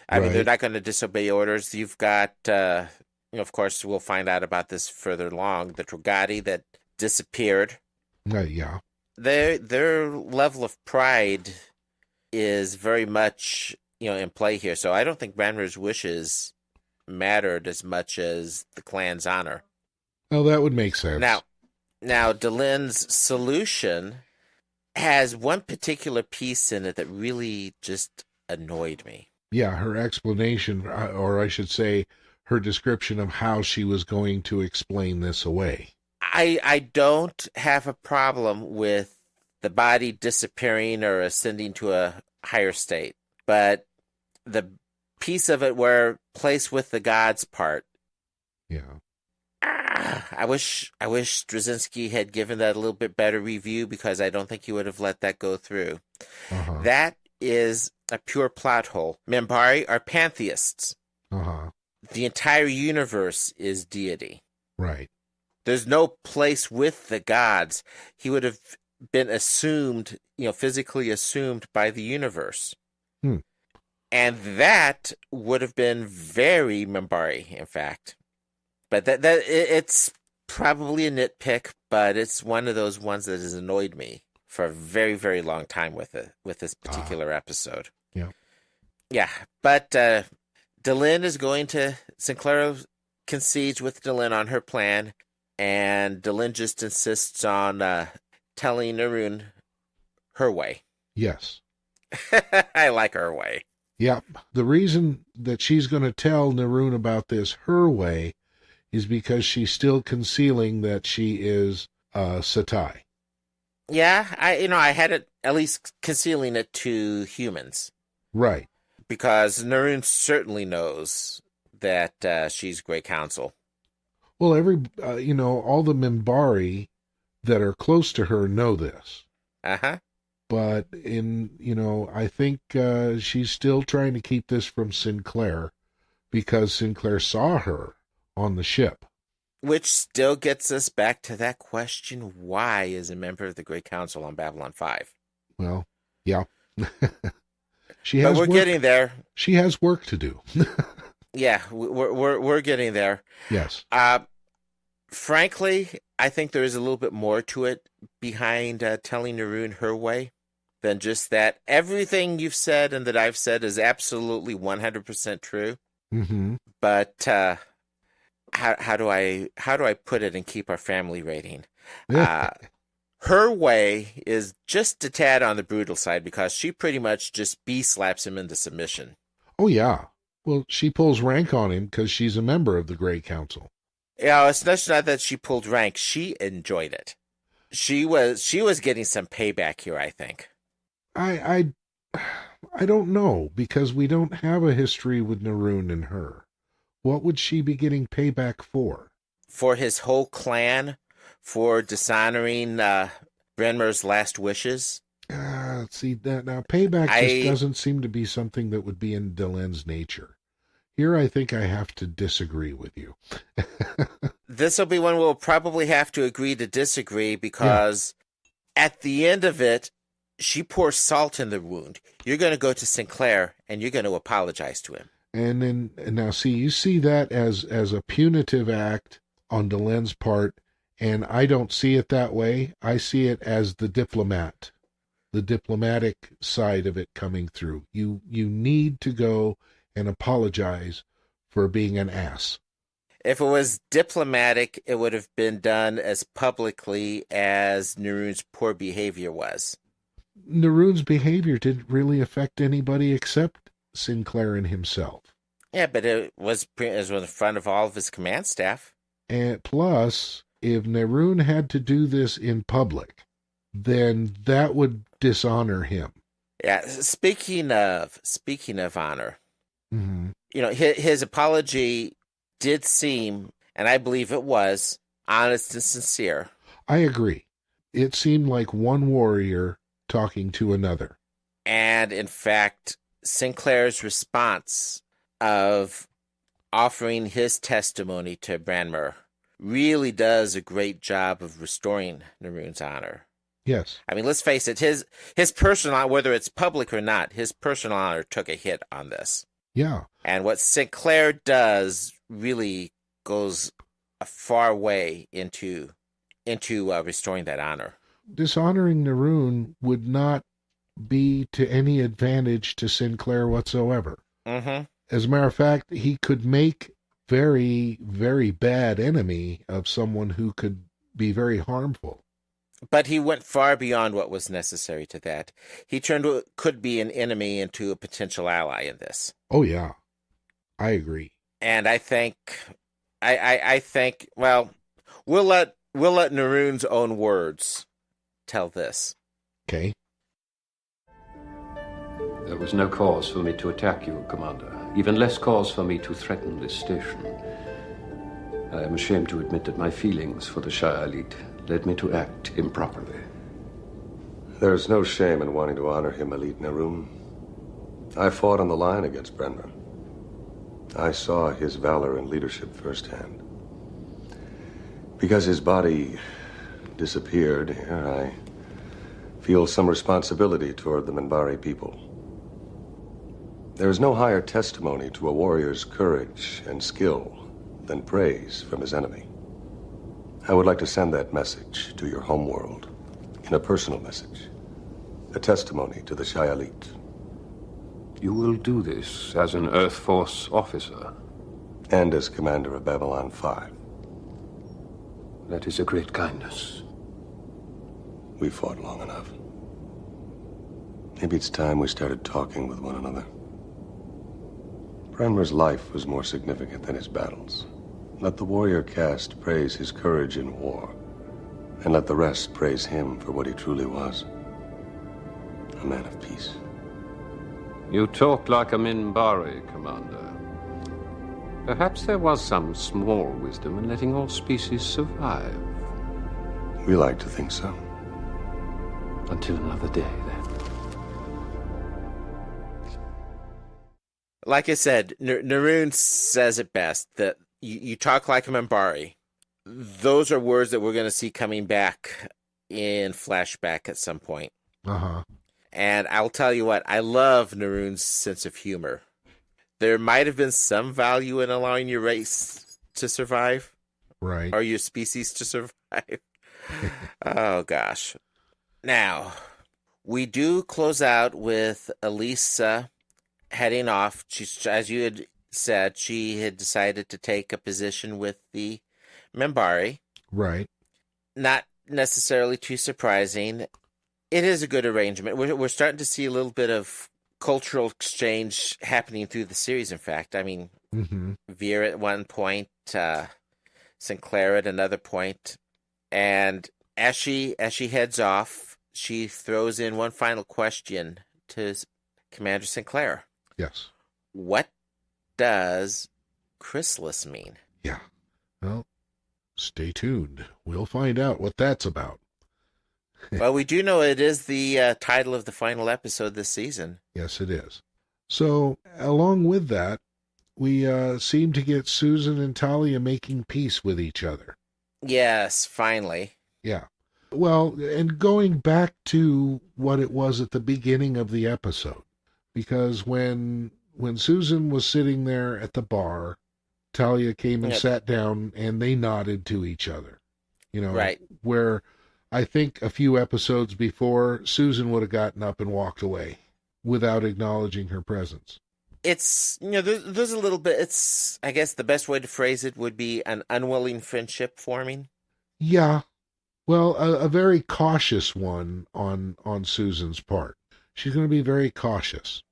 I mean, they're not going to disobey orders. You've got, of course, we'll find out about this further along, the Trogati that disappeared. Yeah. Their level of pride is very much, in play here. So I don't think Branmer's wishes mattered as much as the clan's honor. Oh, that would make sense. Now Delenn's solution has one particular piece in it that really just annoyed me. Yeah, her explanation, or I should say, her description of how she was going to explain this away. I don't have a problem with the body disappearing or ascending to a higher state, but the piece of it where place with the gods part. Yeah. I wish Straczynski had given that a little bit better review, because I don't think he would have let that go through. Uh-huh. That is a pure plot hole. Minbari are pantheists. Uh-huh. The entire universe is deity. Right. There's no place with the gods. He would have been assumed, physically assumed by the universe. And that would have been very Minbari, in fact. But it's probably a nitpick, but it's one of those ones that has annoyed me for a very, very long time with this particular episode. Yeah. Yeah, but Delenn is going to... Sinclair concedes with Delenn on her plan, and Delenn just insists on telling Neroon her way. Yes. I like her way. Yeah. The reason that she's going to tell Neroon about this her way is because she's still concealing that she is Satai. Yeah, I had it at least concealing it to humans. Right. Because Neroon certainly knows that she's Grey Council. Well, all the Minbari that are close to her know this. Uh-huh. But I think she's still trying to keep this from Sinclair, because Sinclair saw her on the ship. Which still gets us back to that question, why is a member of the Great Council on Babylon 5? Well, yeah. But we're getting there. She has work to do. Yeah, we're getting there. Yes. Frankly, I think there is a little bit more to it behind telling Neroon her way than just that. Everything you've said and that I've said is absolutely 100% true. Mm-hmm. But how do I put it and keep our family rating? Her way is just a tad on the brutal side because she pretty much just slaps him into submission. Oh, yeah. Well, she pulls rank on him because she's a member of the Great Council. Yeah, it's not that she pulled rank. She enjoyed it. She was getting some payback here, I think. I don't know, because we don't have a history with Neroon and her. What would she be getting payback for? For his whole clan? For dishonoring Brenmer's last wishes? See, that now payback just doesn't seem to be something that would be in Delen's nature. Here I think I have to disagree with you. This will be one we'll probably have to agree to disagree because at the end of it, she pours salt in the wound. You're going to go to Sinclair and you're going to apologize to him. And now see, you see that as a punitive act on Delen's part, and I don't see it that way. I see it as the diplomatic side of it coming through. You need to go and apologize for being an ass. If it was diplomatic, it would have been done as publicly as Neroon's poor behavior was. Neroon's behavior didn't really affect anybody except Sinclair and himself. Yeah, but it was in front of all of his command staff. And plus, if Neroon had to do this in public, then that would dishonor him. Yeah, speaking of honor, mm-hmm. His apology did seem, and I believe it was, honest and sincere. I agree. It seemed like one warrior talking to another. And in fact, Sinclair's response of offering his testimony to Branmer really does a great job of restoring Neroon's honor. Yes. I mean, let's face it, his personal, whether it's public or not, his personal honor took a hit on this. Yeah. And what Sinclair does really goes a far way into restoring that honor. Dishonoring Neroon would not be to any advantage to Sinclair whatsoever. Mm-hmm. As a matter of fact, he could make very, very bad enemy of someone who could be very harmful. But he went far beyond what was necessary to that. He turned what could be an enemy into a potential ally in this. Oh, yeah. I agree. And I think, well, we'll let Neroon's own words tell this. Okay. There was no cause for me to attack you, Commander. Even less cause for me to threaten this station. I am ashamed to admit that my feelings for the Shire Elite led me to act improperly. There's no shame in wanting to honor him, Elite Neroon. I fought on the line against Brenmer. I saw his valor and leadership firsthand. Because his body disappeared here, I feel some responsibility toward the Minbari people. There is no higher testimony to a warrior's courage and skill than praise from his enemy. I would like to send that message to your homeworld in a personal message, a testimony to the Shire Elite. You will do this as an Earth Force officer? And as commander of Babylon 5. That is a great kindness. We fought long enough. Maybe it's time we started talking with one another. Brenmer's life was more significant than his battles. Let the warrior caste praise his courage in war, and let the rest praise him for what he truly was. A man of peace. You talk like a Minbari, Commander. Perhaps there was some small wisdom in letting all species survive. We like to think so. Until another day, then. Like I said, Neroon says it best, that you talk like a Minbari. Those are words that we're going to see coming back in flashback at some point. Uh-huh. And I'll tell you what, I love Neroon's sense of humor. There might have been some value in allowing your race to survive. Right. Or your species to survive. Oh, gosh. Now, we do close out with Elisa heading off. She's, as you had said, she had decided to take a position with the Minbari. Right. Not necessarily too surprising. It is a good arrangement. We're starting to see a little bit of cultural exchange happening through the series, in fact. I mean, Veer at one point, Sinclair at another point. And as she heads off, she throws in one final question to Commander Sinclair. Yes. What does chrysalis mean? Yeah. Well, stay tuned. We'll find out what that's about. Well, we do know it is the title of the final episode this season. Yes, it is. So, along with that, we seem to get Susan and Talia making peace with each other. Yes, finally. Yeah. Well, and going back to what it was at the beginning of the episode, because when Susan was sitting there at the bar, Talia came and sat down, and they nodded to each other. You know, right. Where I think a few episodes before, Susan would have gotten up and walked away without acknowledging her presence. It's, you know, there's a little bit, it's, I guess the best way to phrase it would be an unwilling friendship forming. Yeah. Well, a very cautious one on Susan's part. She's going to be very cautious.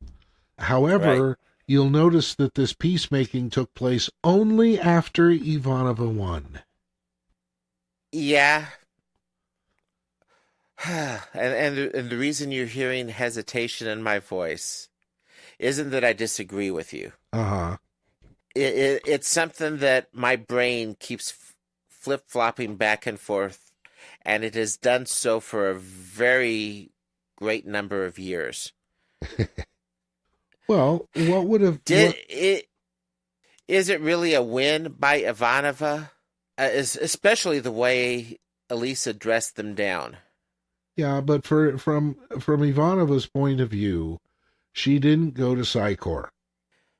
However, you'll notice that this peacemaking took place only after Ivanova won. Yeah. and the reason you're hearing hesitation in my voice isn't that I disagree with you. Uh-huh. It's something that my brain keeps flip-flopping back and forth, and it has done so for a very great number of years. Well, what would have... Is it really a win by Ivanova? Especially the way Elisa dressed them down. Yeah, but from Ivanova's point of view, she didn't go to Psychor.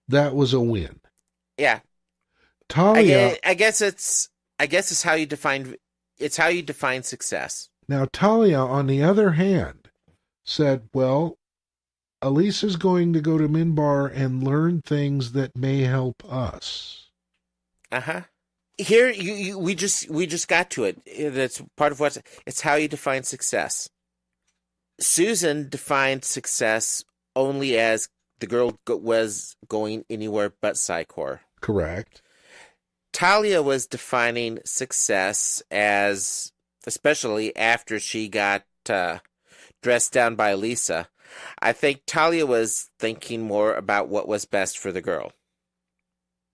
That was a win. Yeah. Talia... I guess it's how you define... It's how you define success. Now, Talia, on the other hand, said, well, Elisa's going to go to Minbar and learn things that may help us. Uh-huh. Here, we just got to it. That's part of it's how you define success. Susan defined success only as the girl was going anywhere but Psychor. Correct. Talia was defining success as, especially after she got dressed down by Elisa, I think Talia was thinking more about what was best for the girl.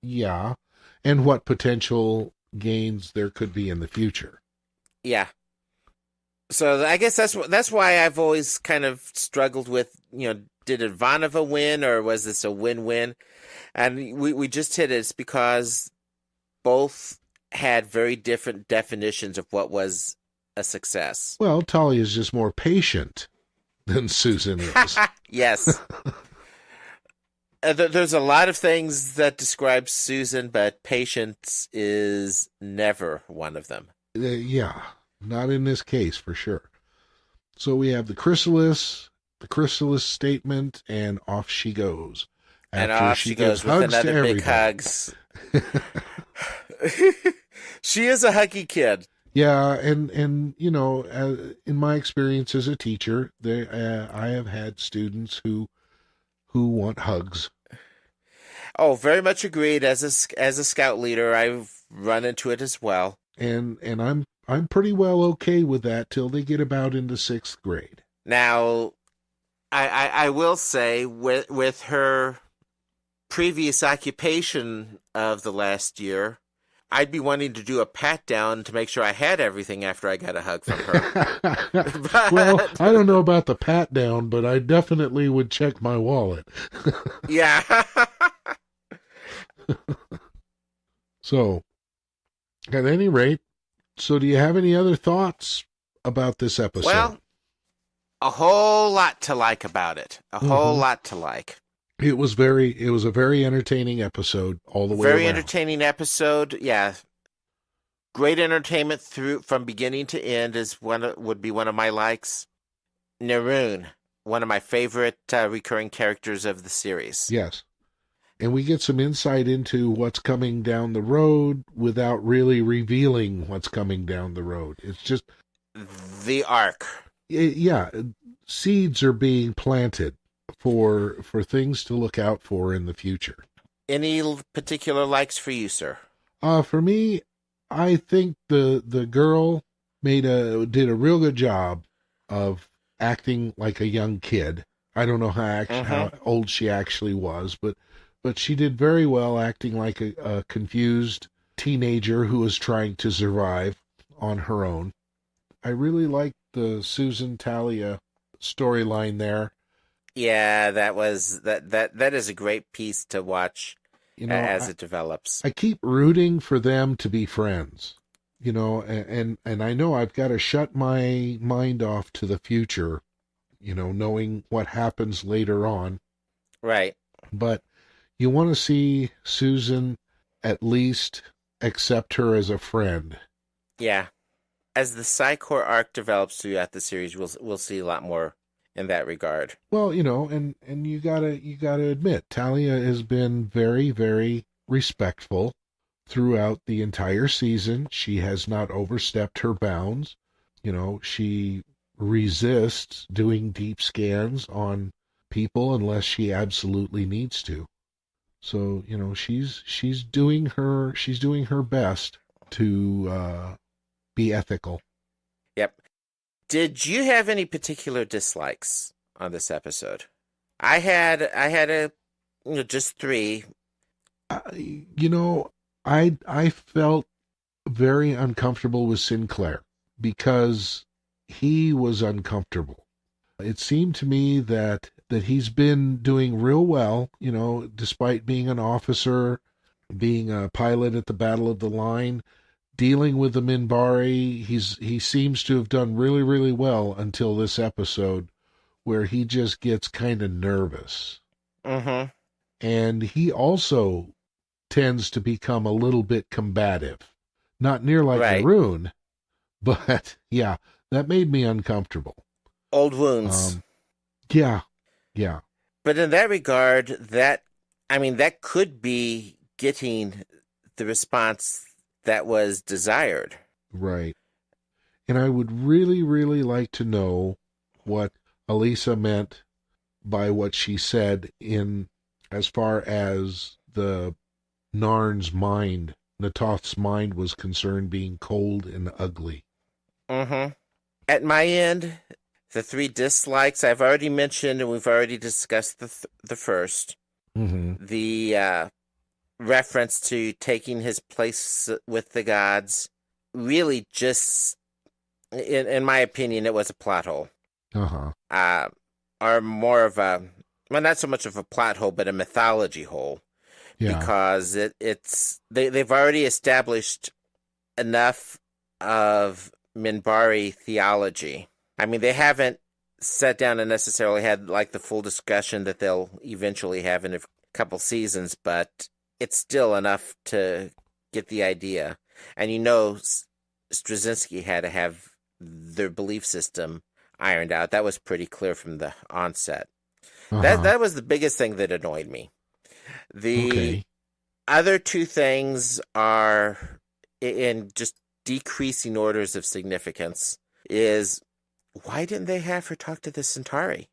Yeah, and what potential gains there could be in the future. Yeah. So I guess that's why I've always kind of struggled with, you know, did Ivanova win or was this a win-win? And we just hit it. It's because both had very different definitions of what was a success. Well, Talia's just more patient than Susan is. Yes. There's a lot of things that describe Susan, but patience is never one of them. Yeah, not in this case for sure. So we have the chrysalis statement, and off she goes. And off she goes with another big hugs. She is a huggy kid. Yeah, and you know, in my experience as a teacher, I have had students who want hugs. Oh, very much agreed. As a scout leader, I've run into it as well. And I'm pretty well okay with that till they get about into 6th grade. Now, I will say with her previous occupation of the last year, I'd be wanting to do a pat down to make sure I had everything after I got a hug from her. Well, I don't know about the pat down, but I definitely would check my wallet. Yeah. So, at any rate, so do you have any other thoughts about this episode? Well, a whole lot to like about it. A whole lot to like. It was a very entertaining episode all the way around. Very entertaining episode, yeah. Great entertainment from beginning to end would be one of my likes. Neroon, one of my favorite recurring characters of the series. Yes. And we get some insight into what's coming down the road without really revealing what's coming down the road. It's just... the arc. Yeah. Seeds are being planted for things to look out for in the future. Any particular likes for you, sir? For me, I think the girl did a real good job of acting like a young kid. I don't know how old she actually was, but she did very well acting like a confused teenager who was trying to survive on her own. I really liked the Susan Talia storyline there. Yeah, that is a great piece to watch as it develops. I keep rooting for them to be friends, and I know I've got to shut my mind off to the future, knowing what happens later on. Right. But you want to see Susan at least accept her as a friend. Yeah. As the Psychor arc develops throughout the series, we'll see a lot more in that regard. Well, and you gotta admit, Talia has been very, very respectful throughout the entire season. She has not overstepped her bounds. She resists doing deep scans on people unless she absolutely needs to. So, she's doing her best to be ethical. Yep. Did you have any particular dislikes on this episode? I had just 3. I felt very uncomfortable with Sinclair because he was uncomfortable. It seemed to me that he's been doing real well, despite being an officer, being a pilot at the Battle of the Line, dealing with the Minbari. He seems to have done really, really well until this episode where he just gets kind of nervous. Mm-hmm. And he also tends to become a little bit combative. Not near like Neroon, but yeah, that made me uncomfortable. Old wounds. Yeah. But in that regard, that could be getting the response that was desired. Right. And I would really, really like to know what Elisa meant by what she said as far as the Narn's mind, Natoth's mind was concerned, being cold and ugly. Mm-hmm. At my end, the 3 dislikes I've already mentioned, and we've already discussed the first. Mm-hmm. The reference to taking his place with the gods, really just, in my opinion, it was a plot hole. Or more of not so much of a plot hole, but a mythology hole. Yeah. Because they've already established enough of Minbari theology. I mean, they haven't sat down and necessarily had like the full discussion that they'll eventually have in a couple seasons, but it's still enough to get the idea. And Straczynski had to have their belief system ironed out. That was pretty clear from the onset. That was the biggest thing that annoyed me. The other 2 things are in just decreasing orders of significance. Is why didn't they have her talk to the Centauri?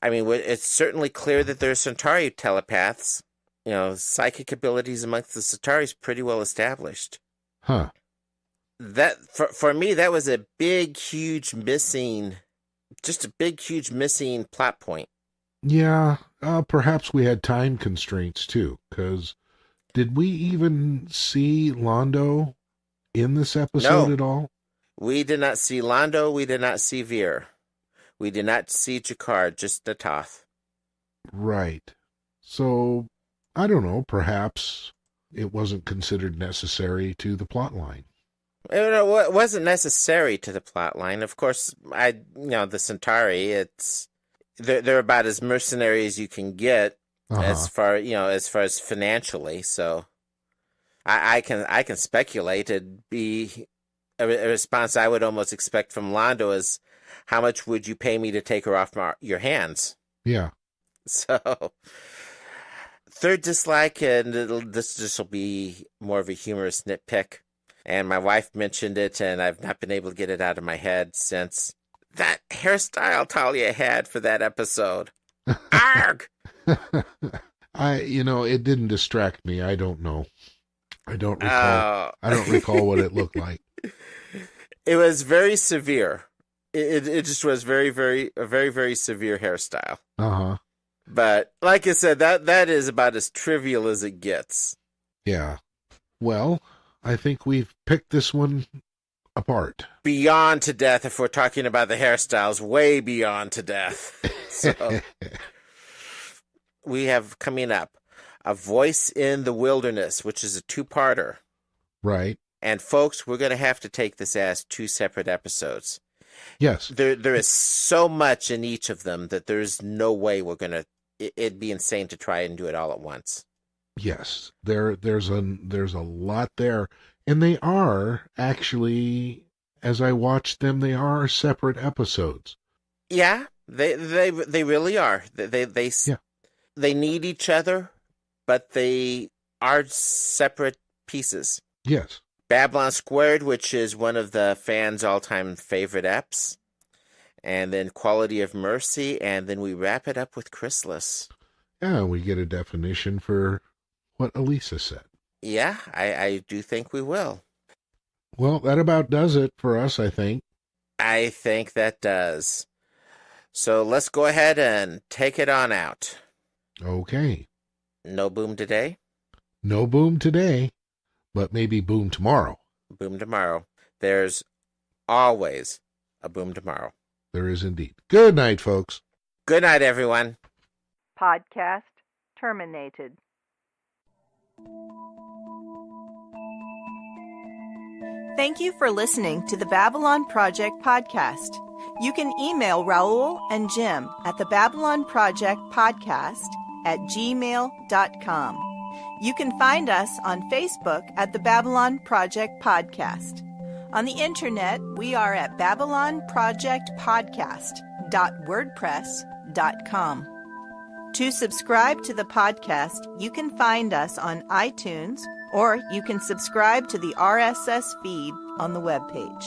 I mean, it's certainly clear that there are Centauri telepaths. Psychic abilities amongst the Centauri is pretty well established. Huh. That for me, that was a big, huge missing plot point. Yeah, perhaps we had time constraints too, because did we even see Londo in this episode at all? We did not see Londo, we did not see Veer. We did not see Jakar, just Natoth. Right. So, I don't know, perhaps it wasn't considered necessary to the plot line. It wasn't necessary to the plot line. Of course, the Centauri, they're about as mercenary as you can get as far as financially. So I can speculate. It'd be a response I would almost expect from Londo is, how much would you pay me to take her off your hands? Yeah. So, third dislike, and this will be more of a humorous nitpick. And my wife mentioned it, and I've not been able to get it out of my head since that hairstyle Talia had for that episode. Arg! It didn't distract me. I don't know. I don't recall. I don't recall what it looked like. It was very severe. It just was a very, very severe hairstyle. Uh-huh. But like I said, that is about as trivial as it gets. Yeah. Well, I think we've picked this one apart. Beyond to death, if we're talking about the hairstyles, way beyond to death. So we have coming up A Voice in the Wilderness, which is a two-parter. Right. And folks, we're going to have to take this as two separate episodes. Yes. There is so much in each of them that there's no way we're going to... It'd be insane to try and do it all at once. Yes. There's a lot there. And they are, actually, as I watched them, they are separate episodes. Yeah, they really are. They need each other, but they are separate pieces. Yes. Babylon Squared, which is one of the fans' all-time favorite eps. And then Quality of Mercy, and then we wrap it up with Chrysalis. Yeah, we get a definition for what Elisa said. Yeah, I do think we will. Well, that about does it for us, I think. I think that does. So let's go ahead and take it on out. Okay. No boom today? No boom today, but maybe boom tomorrow. Boom tomorrow. There's always a boom tomorrow. There is indeed. Good night, folks. Good night, everyone. Podcast terminated. Thank you for listening to the Babylon Project podcast. You can email Raul and Jim at the Babylon Project podcast at gmail.com. You can find us on Facebook at the Babylon Project Podcast. On the internet, we are at babylonprojectpodcast.wordpress.com. To subscribe to the podcast, you can find us on iTunes, or you can subscribe to the RSS feed on the webpage.